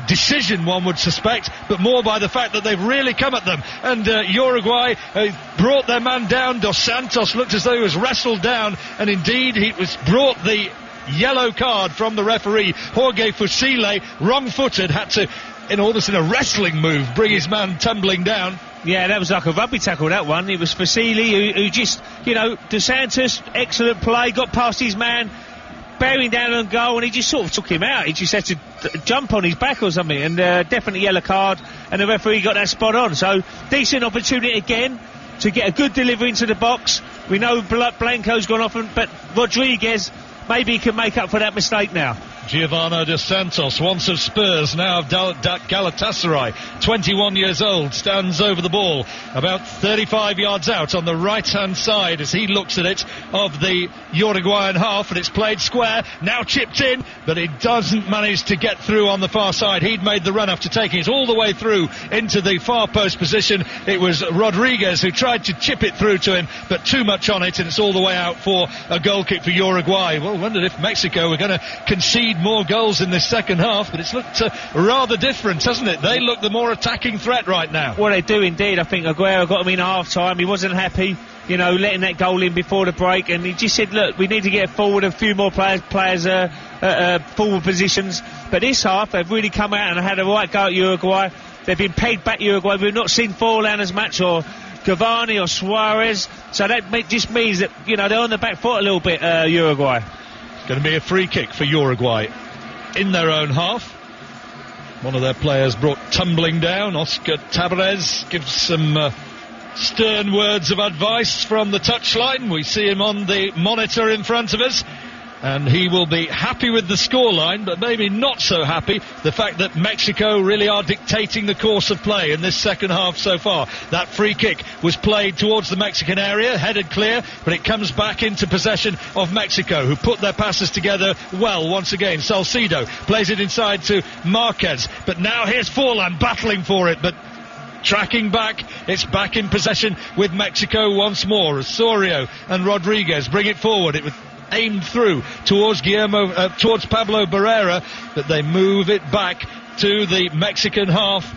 decision, one would suspect, but more by the fact that they've really come at them. And Uruguay brought their man down. Dos Santos looked as though he was wrestled down, and indeed he was brought the yellow card from the referee. Jorge Fusile, wrong-footed, had to, almost in a wrestling move, bring his man tumbling down. Yeah, that was like a rugby tackle, that one. It was Fusile who just, you know, Dos Santos, excellent play, got past his man, bearing down on goal, and he just sort of took him out. He just had to jump on his back or something, and definitely yellow card, and the referee got that spot on. So decent opportunity again to get a good delivery into the box. We know Blanco's gone off, but Rodriguez, maybe he can make up for that mistake now. Giovanni Dos Santos, once of Spurs, now of Galatasaray, 21 years old, stands over the ball about 35 yards out on the right-hand side as he looks at it of the Uruguayan half, and it's played square, now chipped in, but it doesn't manage to get through on the far side. He'd made the run after taking it all the way through into the far post position. It was Rodriguez who tried to chip it through to him, but too much on it, and it's all the way out for a goal kick for Uruguay. Well, I wondered if Mexico were going to concede more goals in this second half, but it's looked rather different, hasn't it? They look the more attacking threat right now. Well, they do indeed. I think Aguero got him in half-time. He wasn't happy, you know, letting that goal in before the break, and he just said, look, we need to get forward, a few more players forward positions. But this half, they've really come out and had a right go at Uruguay. They've been pegged back, Uruguay. We've not seen Forlan as much, or Cavani or Suarez, so that just means that, you know, they're on the back foot a little bit, Uruguay. Going to be a free kick for Uruguay in their own half. One of their players brought tumbling down. Oscar Tabarez gives some stern words of advice from the touchline. We see him on the monitor in front of us, and he will be happy with the scoreline, but maybe not so happy the fact that Mexico really are dictating the course of play in this second half so far. That free kick was played towards the Mexican area, headed clear, but it comes back into possession of Mexico, who put their passes together well once again. Salcido plays it inside to Marquez, but now here's Forlan battling for it, but tracking back, it's back in possession with Mexico once more. Osorio and Rodriguez bring it forward. It was aimed through towards towards Pablo Barrera, but they move it back to the Mexican half,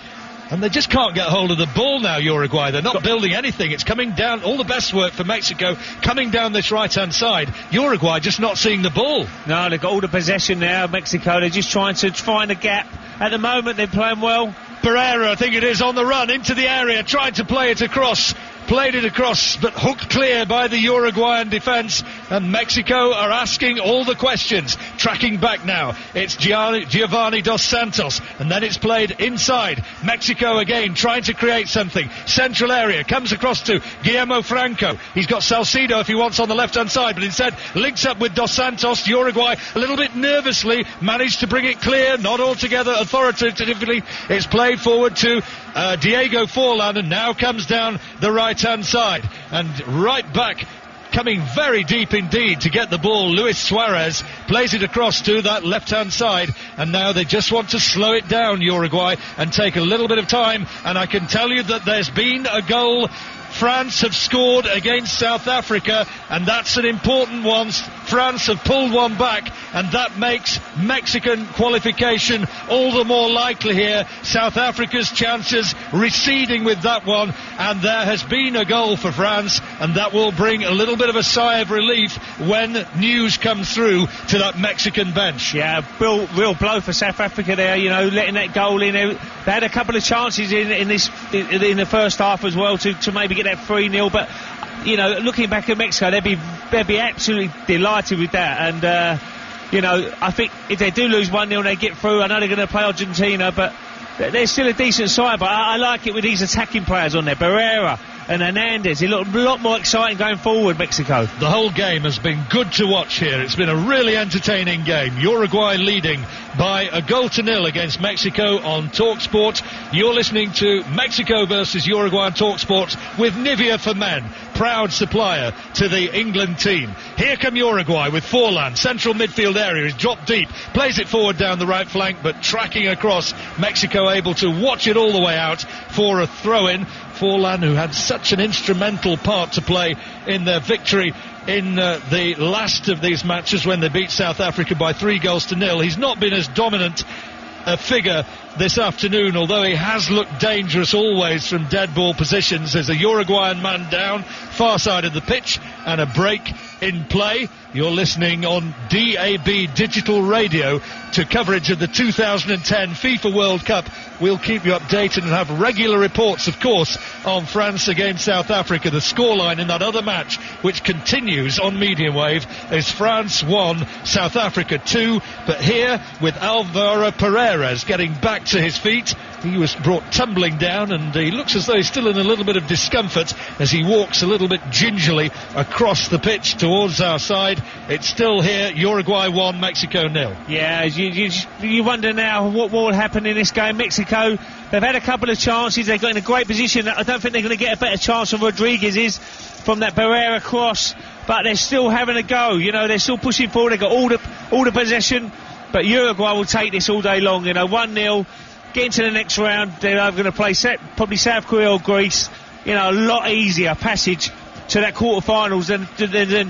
and they just can't get hold of the ball now, Uruguay. They're not building anything. It's coming down, all the best work for Mexico coming down this right-hand side. Uruguay just not seeing the ball. No, they've got all the possession now, Mexico. They're just trying to find a gap. At the moment, they're playing well. Barrera, I think it is, on the run into the area, tried to play it across played it across, but hooked clear by the Uruguayan defence, and Mexico are asking all the questions. Tracking back now, it's Giovanni Dos Santos, and then it's played inside. Mexico again trying to create something. Central area, comes across to Guillermo Franco. He's got Salcido if he wants on the left-hand side, but instead links up with Dos Santos. Uruguay a little bit nervously managed to bring it clear, not altogether authoritatively. It's played forward to Diego Forlan, and now comes down the right-hand side, and right back, coming very deep indeed to get the ball. Luis Suarez plays it across to that left-hand side, and now they just want to slow it down, Uruguay, and take a little bit of time. And I can tell you that there's been a goal. France have scored against South Africa, and that's an important one. France have pulled one back, and that makes Mexican qualification all the more likely here. South Africa's chances receding with that one, and there has been a goal for France, and that will bring a little bit of a sigh of relief when news comes through to that Mexican bench. Yeah, real blow for South Africa there, you know, letting that goal in. They had a couple of chances in the first half as well to maybe get that 3-0, but you know, looking back at Mexico, they'd be absolutely delighted with that. And you know, I think if they do lose 1-0, they get through. I know they're going to play Argentina, but they're still a decent side. But I like it with these attacking players on there, Barrera and Hernandez. They look a lot more exciting going forward, Mexico. The whole game has been good to watch here. It's been a really entertaining game. Uruguay leading by 1-0 against Mexico on TalkSport. You're listening to Mexico versus Uruguay on TalkSport with Nivea for Men, proud supplier to the England team. Here come Uruguay with Forlan, central midfield area. He's dropped deep, plays it forward down the right flank, but tracking across. Mexico able to watch it all the way out for a throw-in. Forlan, who had such an instrumental part to play in their victory in the last of these matches when they beat South Africa by 3-0. He's not been as dominant a figure this afternoon, although he has looked dangerous always from dead ball positions. There's a Uruguayan man down, far side of the pitch, and a break in play. You're listening on DAB Digital Radio to coverage of the 2010 FIFA World Cup. We'll keep you updated and have regular reports, of course, on France against South Africa. The scoreline in that other match, which continues on medium wave, is France 1, South Africa 2. But here, with Alvaro Pereira getting back to his feet, he was brought tumbling down, and he looks as though he's still in a little bit of discomfort as he walks a little bit gingerly across the pitch towards our side. It's still here, Uruguay 1, Mexico 0. Yeah, you wonder now what will happen in this game. Mexico, they've had a couple of chances, they've got in a great position. I don't think they're going to get a better chance than Rodriguez is from that Barrera cross, but they're still having a go, you know, they're still pushing forward, they've got all the possession, but Uruguay will take this all day long, you know, 1-0. Get into the next round, they're going to play probably South Korea or Greece. You know, a lot easier passage to that quarterfinals than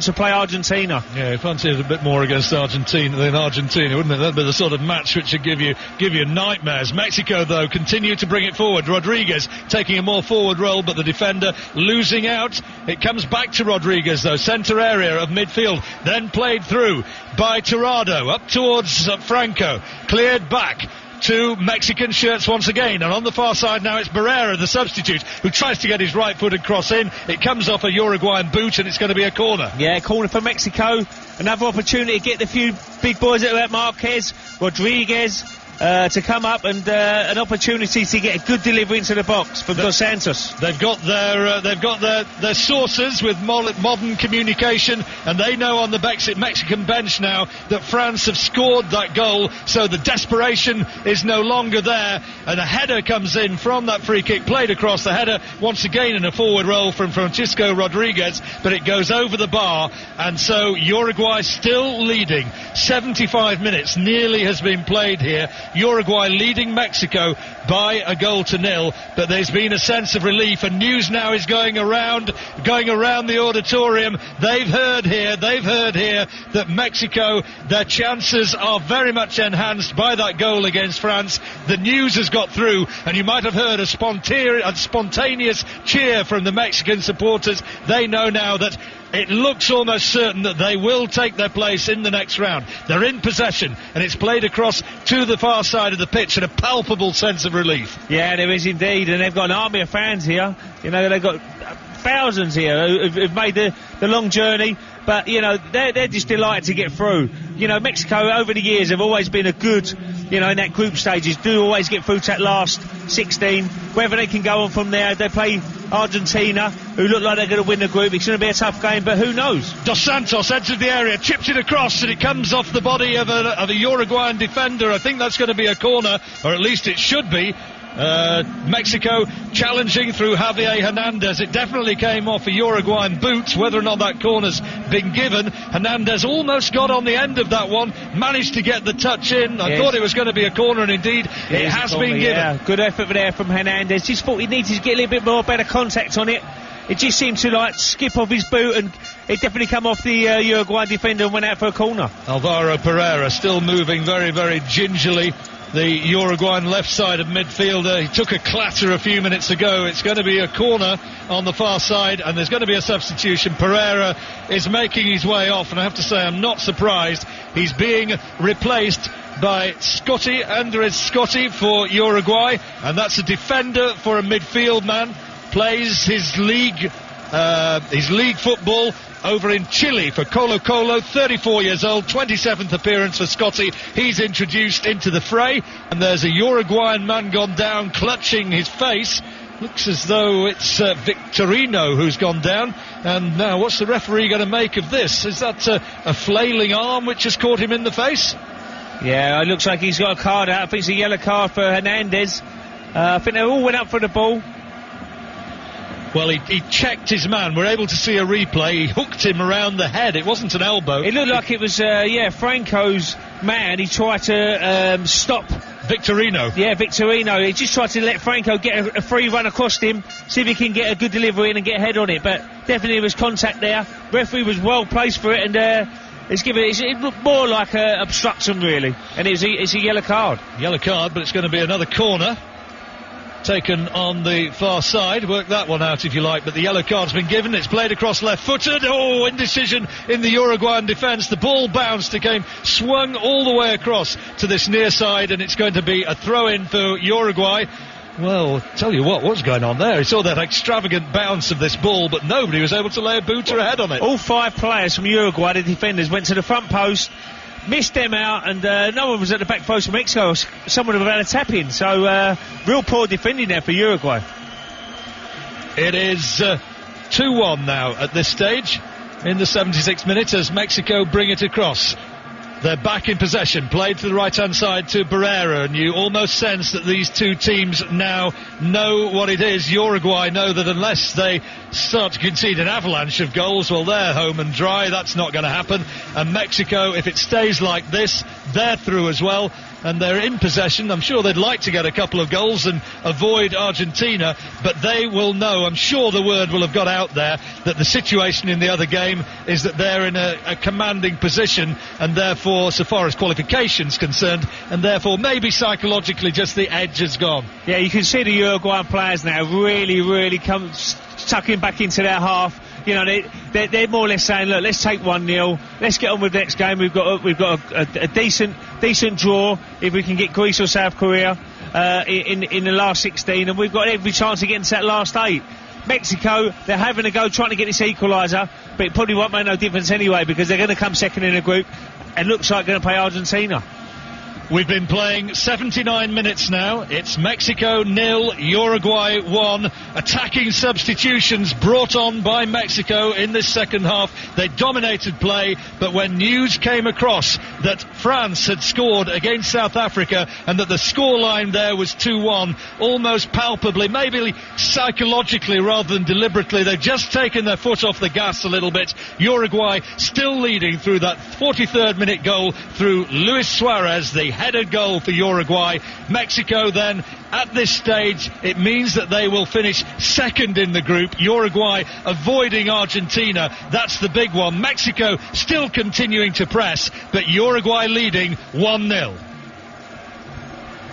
to play Argentina. Yeah, I fancy it a bit more against Argentina, wouldn't it? That'd be the sort of match which would give you nightmares. Mexico, though, continue to bring it forward. Rodriguez taking a more forward role, but the defender losing out. It comes back to Rodriguez, though, centre area of midfield, then played through by Tirado up towards Franco, cleared back to Mexican shirts once again, and on the far side now it's Barrera, the substitute, who tries to get his right-footed cross in. It comes off a Uruguayan boot, and it's going to be a corner. Yeah, corner for Mexico. Another opportunity to get the few big boys at Marquez, Rodriguez, to come up, and an opportunity to get a good delivery into the box from Dos Santos. They've got their sources with modern communication, and they know on the Mexican bench now that France have scored that goal, so the desperation is no longer there, and a header comes in from that free kick, played across. The header once again in a forward roll from Francisco Rodriguez, but it goes over the bar, and so Uruguay still leading. 75 minutes nearly has been played here. Uruguay leading Mexico by 1-0, but there's been a sense of relief, and news now is going around the auditorium. They've heard here that Mexico, their chances are very much enhanced by that goal against France. The news has got through, and you might have heard a spontaneous cheer from the Mexican supporters. They know now that it looks almost certain that they will take their place in the next round. They're in possession, and it's played across to the far side of the pitch, and a palpable sense of relief. Yeah, there is indeed, and they've got an army of fans here. You know, they've got thousands here who've made the long journey. But, you know, they're just delighted to get through. You know, Mexico over the years have always been a good, you know, in that group stages, do always get through to that last 16. Whether they can go on from there, they play Argentina, who look like they're going to win the group. It's going to be a tough game, but who knows? Dos Santos enters the area, chips it across, and it comes off the body of a Uruguayan defender. I think that's going to be a corner, or at least it should be. Mexico challenging through Javier Hernandez. It definitely came off a Uruguayan boot. Whether or not that corner's been given, Hernandez almost got on the end of that one, managed to get the touch in. I thought it was going to be a corner, and indeed it has been given. Yeah, good effort there from Hernandez. Just thought he needed to get a little bit more better contact on it. It just seemed to like skip off his boot, and it definitely come off the Uruguayan defender and went out for a corner. Alvaro Pereira still moving very, very gingerly. The Uruguayan left side of midfielder. He took a clatter a few minutes ago. It's going to be a corner on the far side, and there's going to be a substitution. Pereira is making his way off, and I have to say I'm not surprised. He's being replaced by Scotti, Andres Scotti for Uruguay, and that's a defender for a midfield man. Plays his league football over in Chile for Colo-Colo, 34 years old, 27th appearance for Scotti. He's introduced into the fray, and there's a Uruguayan man gone down clutching his face. Looks as though it's Victorino who's gone down. And now what's the referee going to make of this? Is that a flailing arm which has caught him in the face? Yeah, it looks like he's got a card out. I think it's a yellow card for Hernandez. I think they all went up for the ball. Well, he checked his man. We're able to see a replay. He hooked him around the head. It wasn't an elbow. It looked like it was, Franco's man. He tried to stop Victorino. Yeah, Victorino. He just tried to let Franco get a free run across him, see if he can get a good delivery in and get a head on it. But definitely there was contact there. Referee was well placed for it, and it looked more like obstruction, really. And it's a yellow card. Yellow card, but it's going to be another corner taken on the far side. Work that one out if you like, but the yellow card's been given. It's played across left-footed. Oh, indecision in the Uruguayan defence. The ball bounced, it came swung all the way across to this near side, and it's going to be a throw-in for Uruguay. Well, tell you what's going on there? He saw that extravagant bounce of this ball, but nobody was able to lay a boot or a head on it. All 5 players from Uruguay, the defenders, went to the front post, missed them out, and no one was at the back post for Mexico. Someone would have had a tap in. So real poor defending there for Uruguay. It is 2-1 now at this stage in the 76th minute as Mexico bring it across. They're back in possession, played to the right-hand side to Barrera, and you almost sense that these two teams now know what it is. Uruguay know that unless they start to concede an avalanche of goals, well, they're home and dry. That's not going to happen. And Mexico, if it stays like this, they're through as well, and they're in possession. I'm sure they'd like to get a couple of goals and avoid Argentina, but they will know, I'm sure the word will have got out there, that the situation in the other game is that they're in a commanding position, and therefore, so far as qualification's concerned, and therefore maybe psychologically just the edge has gone. Yeah, you can see the Uruguayan players now really come tucking back into their half. You know, they're more or less saying, look, let's take 1-0, let's get on with the next game. We've got a decent draw if we can get Greece or South Korea in the last 16, and we've got every chance to get into that last 8. Mexico, they're having a go trying to get this equaliser, but it probably won't make no difference anyway, because they're going to come second in the group and looks like they're going to play Argentina. We've been playing 79 minutes now. It's Mexico 0, Uruguay 1. Attacking substitutions brought on by Mexico in this second half. They dominated play, but when news came across that France had scored against South Africa and that the scoreline there was 2-1, almost palpably, maybe psychologically rather than deliberately, they've just taken their foot off the gas a little bit. Uruguay still leading through that 43rd minute goal through Luis Suarez, the headed goal for Uruguay. Mexico then, at this stage, it means that they will finish second in the group. Uruguay avoiding Argentina. That's the big one. Mexico still continuing to press, but Uruguay leading 1-0.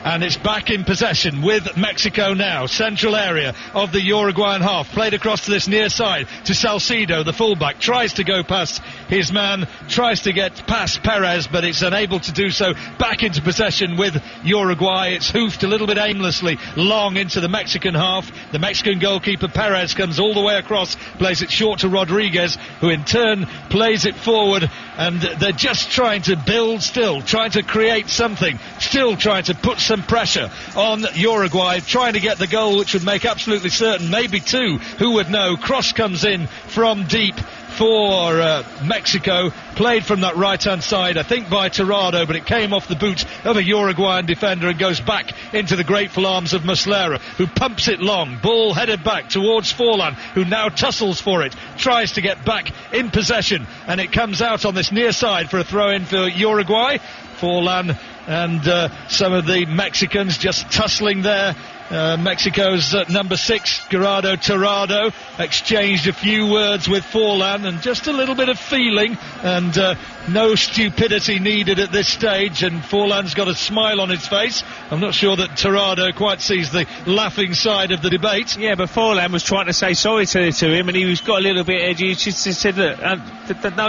and it's back in possession with Mexico now. Central area of the Uruguayan half, played across to this near side to Salcido, the fullback, tries to go past his man, tries to get past Perez, but it's unable to do so. Back into possession with Uruguay. It's hoofed a little bit aimlessly long into the Mexican half. The Mexican goalkeeper Perez comes all the way across, plays it short to Rodriguez, who in turn plays it forward, and they're just trying to build still, trying to create something, still trying to put some pressure on Uruguay, trying to get the goal which would make absolutely certain, maybe two, who would know. Cross comes in from deep for Mexico, played from that right-hand side, I think by Tirado, but it came off the boot of a Uruguayan defender and goes back into the grateful arms of Muslera, who pumps it long, ball headed back towards Forlan, who now tussles for it, tries to get back in possession, and it comes out on this near side for a throw-in for Uruguay. Forlan and some of the Mexicans just tussling there. Mexico's number 6, Gerardo Tirado, exchanged a few words with Forlan, and just a little bit of feeling, and no stupidity needed at this stage, and Forlan's got a smile on his face. I'm not sure that Tirado quite sees the laughing side of the debate. Yeah, but Forlan was trying to say sorry to him, and he got a little bit edgy. He just said, look,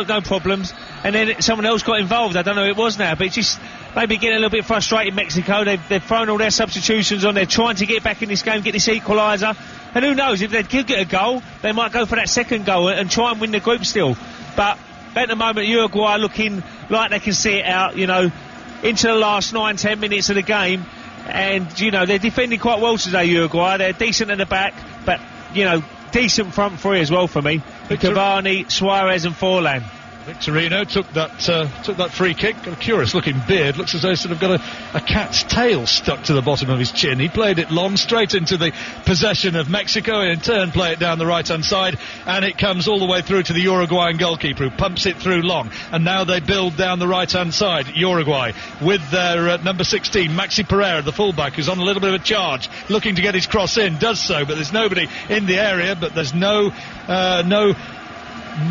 no problems, and then someone else got involved. I don't know who it was now, but it's just maybe getting a little bit frustrated. Mexico, they've thrown all their substitutions on, they're trying to get back in this game, get this equaliser, and who knows, if they could get a goal, they might go for that second goal and try and win the group still. But at the moment, Uruguay are looking like they can see it out, you know, into the last 9-10 minutes of the game, and, you know, they're defending quite well today, Uruguay. They're decent at the back, but, you know, decent front three as well for me. Cavani, Suarez and Forlan. Victorino took that free kick. Got a curious looking beard, looks as though he's sort of got a cat's tail stuck to the bottom of his chin. He played it long straight into the possession of Mexico, and in turn play it down the right hand side, and it comes all the way through to the Uruguayan goalkeeper, who pumps it through long, and now they build down the right hand side, Uruguay, with their number 16, Maxi Pereira, the fullback, who's on a little bit of a charge, looking to get his cross in, does so, but there's nobody in the area, but there's no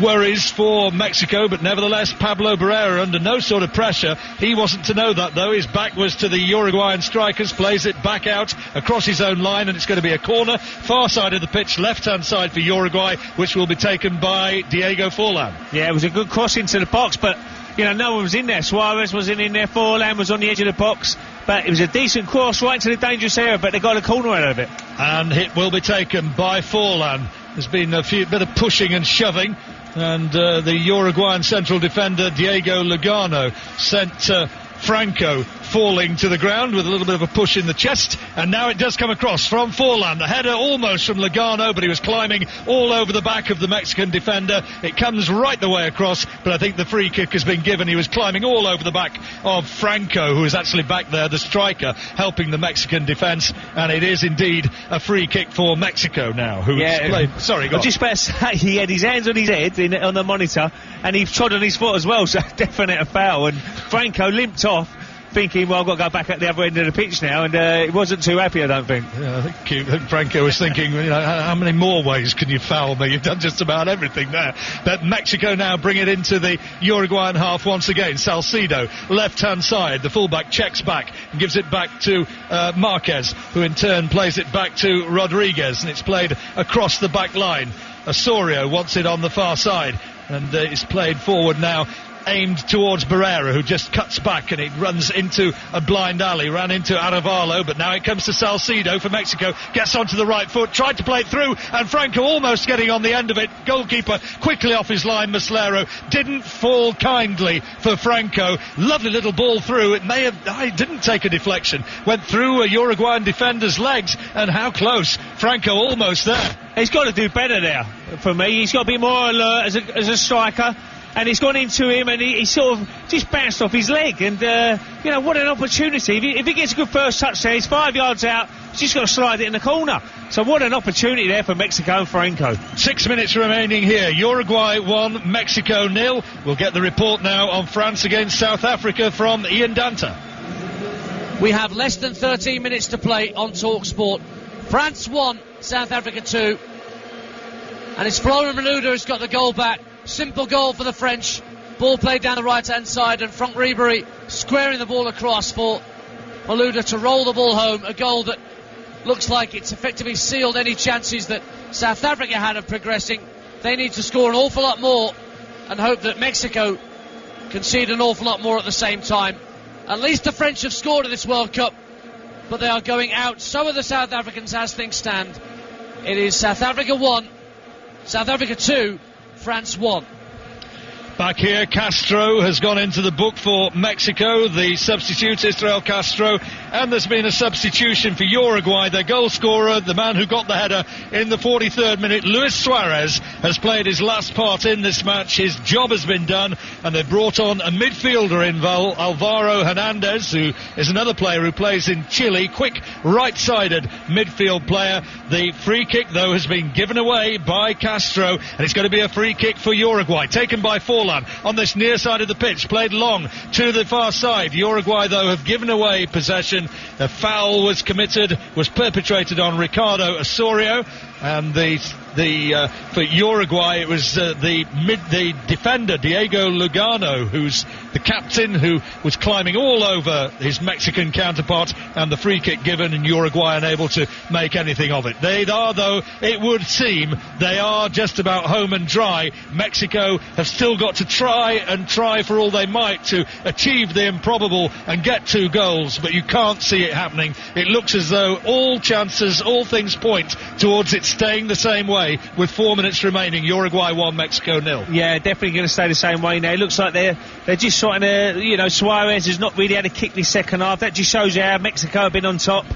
worries for Mexico, but nevertheless Pablo Barrera under no sort of pressure. He wasn't to know that, though. His back was to the Uruguayan strikers, plays it back out across his own line, and it's going to be a corner, far side of the pitch, left hand side for Uruguay, which will be taken by Diego Forlan. Yeah, it was a good cross into the box, but you know, no one was in there. Suarez wasn't in there, Forlan was on the edge of the box, but it was a decent cross right into the dangerous area, but they got a corner out of it. And it will be taken by Forlan. There's been a bit of pushing and shoving, and the Uruguayan central defender Diego Lugano sent Franco falling to the ground with a little bit of a push in the chest, and now it does come across from Forlan. The header almost from Lugano, but he was climbing all over the back of the Mexican defender. It comes right the way across, but I think the free kick has been given. He was climbing all over the back of Franco, who is actually back there, the striker, helping the Mexican defence, and it is indeed a free kick for Mexico now, who's played... Sorry, go on. Just about to say, he had his hands on his head on the monitor, and he trod on his foot as well, so definite a foul, and Franco limped off, thinking, well, I've got to go back at the other end of the pitch now, and he wasn't too happy, I don't think. Yeah, I think Franco was thinking, you know, how many more ways can you foul me? You've done just about everything there. But Mexico now bring it into the Uruguayan half once again. Salcido, left-hand side, the fullback checks back and gives it back to Marquez, who in turn plays it back to Rodriguez, and it's played across the back line. Osorio wants it on the far side, and it's played forward now, aimed towards Barrera, who just cuts back, and it runs into a blind alley, ran into Arevalo, but now it comes to Salcido for Mexico, gets onto the right foot, tried to play it through, and Franco almost getting on the end of it. Goalkeeper quickly off his line, Muslera, didn't fall kindly for Franco. Lovely little ball through. It may have, didn't take a deflection, went through a Uruguayan defender's legs, and how close. Franco almost there. He's got to do better there, for me. He's got to be more alert as a striker. And it's gone into him, and he sort of just bounced off his leg, and you know, what an opportunity. If he gets a good first touch there, he's 5 yards out, he's just got to slide it in the corner. So what an opportunity there for Mexico and Franco. 6 minutes remaining here. Uruguay 1, Mexico 0. We'll get the report now on France against South Africa from Ian Danta. We have less than 13 minutes to play on TalkSport. France 1, South Africa 2. And it's Florent Malouda who's got the goal back. Simple goal for the French. Ball played down the right hand side, and Franck Ribéry squaring the ball across for Malouda to roll the ball home, a goal that looks like it's effectively sealed any chances that South Africa had of progressing. They need to score an awful lot more and hope that Mexico concede an awful lot more at the same time. At least the French have scored in this World Cup, but they are going out. So are the South Africans as things stand. It is South Africa 1, South Africa 2, France 1. Back here, Castro has gone into the book for Mexico, the substitute, Israel Castro, and there's been a substitution for Uruguay. Their goal scorer, the man who got the header in the 43rd minute, Luis Suarez, has played his last part in this match. His job has been done, and they've brought on a midfielder in Alvaro Hernandez, who is another player who plays in Chile, quick right-sided midfield player. The free kick, though, has been given away by Castro, and it's going to be a free kick for Uruguay, taken by Forlan on this near side of the pitch, played long to the far side. Uruguay, though, have given away possession. A foul was perpetrated on Ricardo Osorio, and for Uruguay it was the defender Diego Lugano, who's the captain, who was climbing all over his Mexican counterpart, and the free kick given, and Uruguay unable to make anything of it. They are, though, it would seem, they are just about home and dry. Mexico have still got to try for all they might to achieve the improbable and get 2 goals, but you can't see it happening. It looks as though all things point towards it staying the same way with 4 minutes remaining. Uruguay 1, Mexico 0. Yeah, definitely going to stay the same way now. It looks like they're just trying to, Suarez has not really had a kick this second half. That just shows you how Mexico have been on top.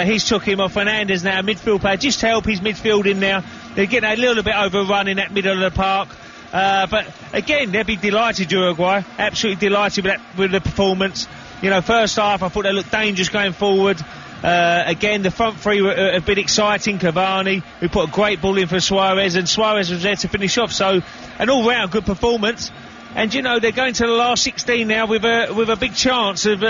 He's took him off. Fernandez now, midfield player, just to help his midfielding now. They're getting a little bit overrun in that middle of the park. But again, they'll be delighted, Uruguay. Absolutely delighted with the performance. First half I thought they looked dangerous going forward. Again, the front three have been exciting. Cavani, who put a great ball in for Suarez, and Suarez was there to finish off. So, an all-round good performance. And they're going to the last 16 now with a big chance of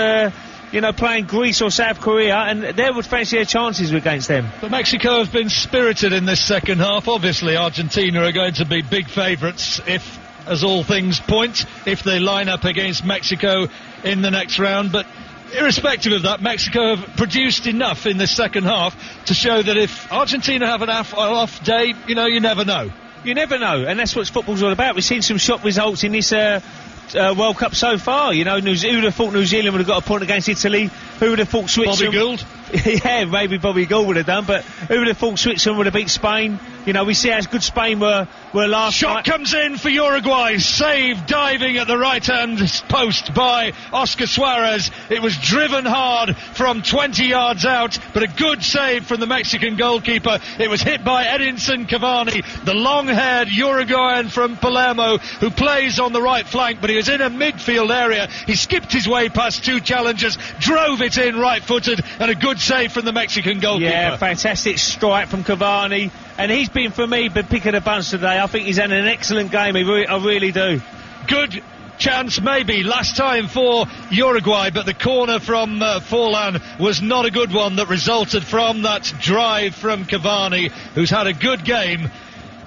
playing Greece or South Korea, and they would fancy their chances against them. But Mexico have been spirited in this second half. Obviously, Argentina are going to be big favourites if, as all things point, if they line up against Mexico in the next round. But irrespective of that, Mexico have produced enough in this second half to show that if Argentina have an off day, you never know. You never know, and that's what football's all about. We've seen some shock results in this World Cup so far. Who would have thought New Zealand would have got a point against Italy? Who would have thought Switzerland... Bobby Gould? Yeah, maybe Bobby Gould would have done, but who would have thought Switzerland would have beat Spain? We see how good Spain were last Shot night. Comes in for Uruguay, save diving at the right-hand post by Oscar Suarez. It was driven hard from 20 yards out, but a good save from the Mexican goalkeeper. It was hit by Edinson Cavani, the long-haired Uruguayan from Palermo, who plays on the right flank, but he was in a midfield area. He skipped his way past 2 challengers, drove it in right-footed, and a good save from the Mexican goalkeeper. Yeah, fantastic strike from Cavani, and he's been, for me, the pick of the bunch today. I think he's had an excellent game, I really do. Good chance, maybe last time for Uruguay, but the corner from Forlan was not a good one that resulted from that drive from Cavani, who's had a good game.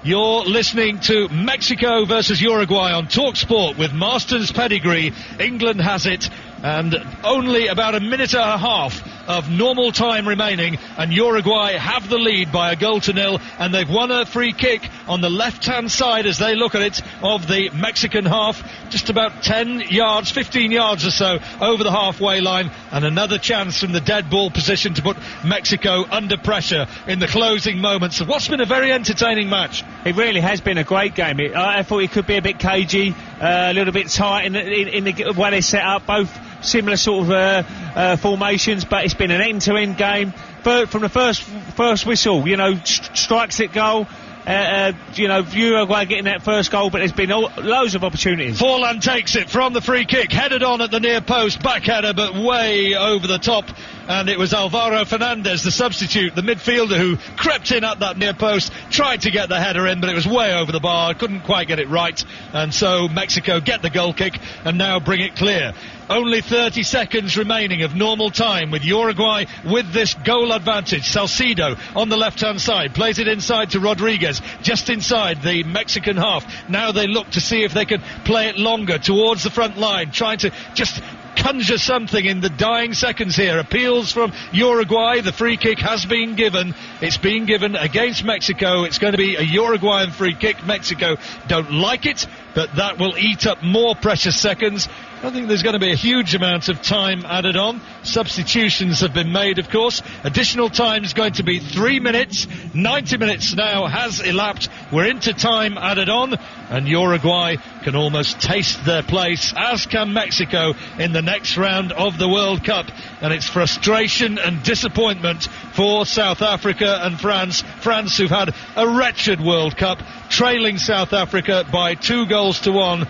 You're listening to Mexico versus Uruguay on TalkSport with Marston's Pedigree. England has it, and only about a minute and a half of normal time remaining, and Uruguay have the lead by 1-0, and they've won a free kick on the left-hand side, as they look at it, of the Mexican half, just about 10 yards, 15 yards or so over the halfway line, and another chance from the dead ball position to put Mexico under pressure in the closing moments of what's been a very entertaining match. It really has been a great game. I thought it could be a bit cagey, a little bit tight in the way they set up, both similar sort of formations, but it's been an end-to-end game. From the first whistle, strikes at goal. Uruguay getting that first goal, but there's been loads of opportunities. Forlan takes it from the free kick, headed on at the near post, back header, but way over the top. And it was Alvaro Fernandez, the substitute, the midfielder, who crept in at that near post, tried to get the header in, but it was way over the bar, couldn't quite get it right. And so Mexico get the goal kick and now bring it clear. Only 30 seconds remaining of normal time with Uruguay with this goal advantage. Salcido on the left-hand side, plays it inside to Rodriguez, just inside the Mexican half. Now they look to see if they can play it longer towards the front line, trying to just conjure something in the dying seconds here. Appeals from Uruguay. The free kick has been given. It's been given against Mexico. It's going to be a Uruguayan free kick. Mexico don't like it, but that will eat up more precious seconds. I don't think there's going to be a huge amount of time added on. Substitutions have been made, of course. Additional time is going to be 3 minutes. 90 minutes now has elapsed. We're into time added on, and Uruguay can almost taste their place, as can Mexico, in the next round of the World Cup. And it's frustration and disappointment for South Africa and France. France, who've had a wretched World Cup, trailing South Africa by 2-1,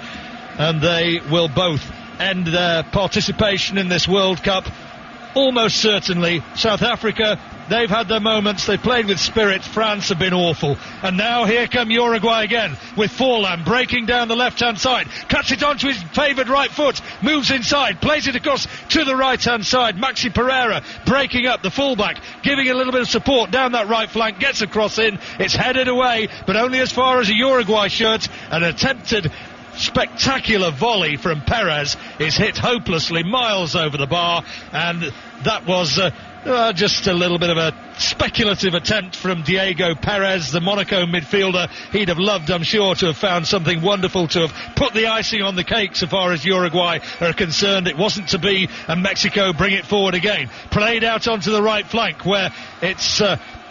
and they will both end their participation in this World Cup almost certainly. South Africa, they've had their moments, they played with spirit. France have been awful. And now here come Uruguay again, with Forlan breaking down the left-hand side, cuts it onto his favoured right foot, moves inside, plays it across to the right-hand side. Maxi Pereira breaking up, the fullback, giving a little bit of support down that right flank, gets a cross in, it's headed away, but only as far as a Uruguay shirt. An attempted spectacular volley from Perez is hit hopelessly miles over the bar, and that was just a little bit of a speculative attempt from Diego Perez, the Monaco midfielder. He'd have loved, I'm sure, to have found something wonderful, to have put the icing on the cake so far as Uruguay are concerned. It wasn't to be, and Mexico bring it forward again. Played out onto the right flank, where it's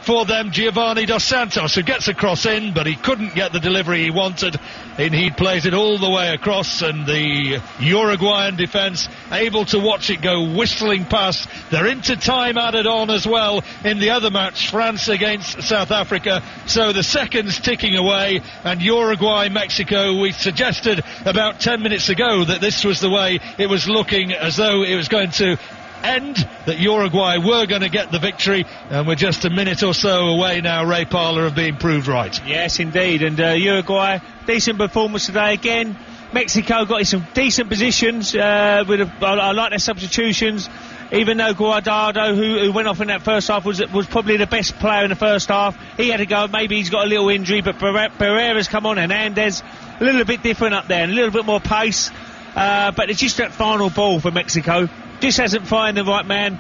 for them Giovanni Dos Santos, who gets a cross in, but he couldn't get the delivery he wanted, and he plays it all the way across, and the Uruguayan defence able to watch it go whistling past. They're into time added on as well in the other match, France against South Africa, so the seconds ticking away, and Uruguay-Mexico, we suggested about 10 minutes ago that this was the way it was looking, as though it was going to end, that Uruguay were going to get the victory, and we're just a minute or so away now, Ray Parlour, of being proved right. Yes, indeed, and Uruguay, decent performance today again. Mexico got in some decent positions. I like their substitutions, even though Guardado, who went off in that first half, was probably the best player in the first half. He had to go, maybe he's got a little injury, but Pereira's come on, and Hernandez, a little bit different up there, and a little bit more pace, but it's just that final ball for Mexico. Just hasn't found the right man.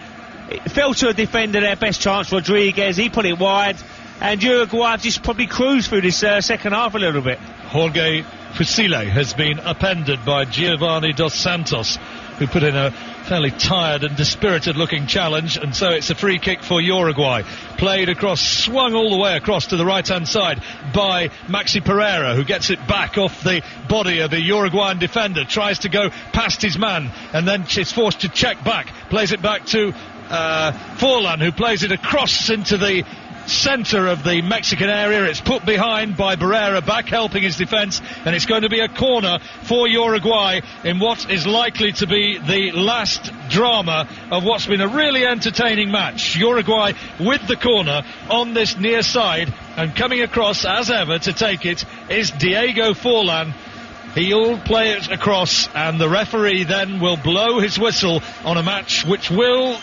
It fell to a defender, their best chance, Rodriguez. He put it wide, and Uruguay just probably cruised through this second half a little bit. Jorge Fusile has been upended by Giovanni Dos Santos, who put in a fairly tired and dispirited looking challenge, and so it's a free kick for Uruguay. Played across, swung all the way across to the right hand side by Maxi Pereira, who gets it back off the body of the Uruguayan defender, tries to go past his man, and then is forced to check back, plays it back to Forlan, who plays it across into the centre of the Mexican area. It's put behind by Barrera, back helping his defence, and it's going to be a corner for Uruguay in what is likely to be the last drama of what's been a really entertaining match. Uruguay with the corner on this near side, and coming across as ever to take it is Diego Forlan. He'll play it across, and the referee then will blow his whistle on a match which will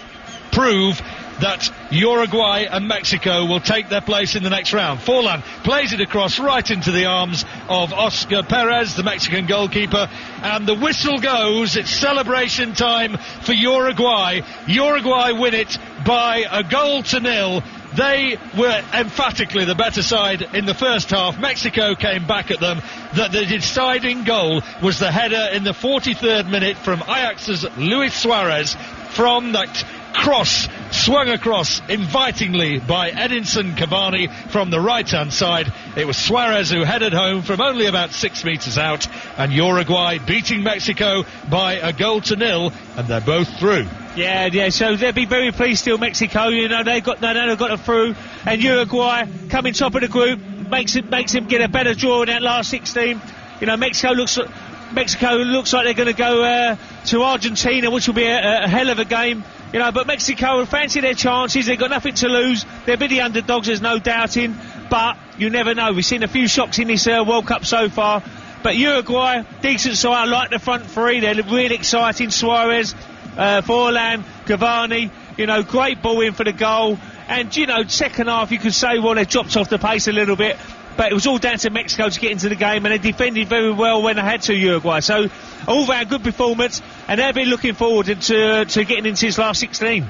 prove that Uruguay and Mexico will take their place in the next round. Forlan plays it across right into the arms of Oscar Perez, the Mexican goalkeeper, and the whistle goes. It's celebration time for Uruguay. Uruguay win it by 1-0. They were emphatically the better side in the first half. Mexico came back at them. The deciding goal was the header in the 43rd minute from Ajax's Luis Suarez from that cross, swung across invitingly by Edinson Cavani from the right-hand side. It was Suarez who headed home from only about 6 metres out, and Uruguay beating Mexico by 1-0, and they're both through. Yeah, so they'll be very pleased still, Mexico, they've got it through, and Uruguay coming top of the group makes them get a better draw in that last 16. Mexico looks like they're going to go to Argentina, which will be a hell of a game. But Mexico fancy their chances. They've got nothing to lose. They'll be the underdogs, there's no doubting. But you never know. We've seen a few shocks in this World Cup so far. But Uruguay, decent side. I like the front three. They're really exciting. Suarez, Forlan, Cavani. Great ball in for the goal. And, second half, you could say, well, they've dropped off the pace a little bit. but it was all down to Mexico to get into the game, and they defended very well when they had to Uruguay. So all round good performance, and they'll be looking forward to getting into this last 16.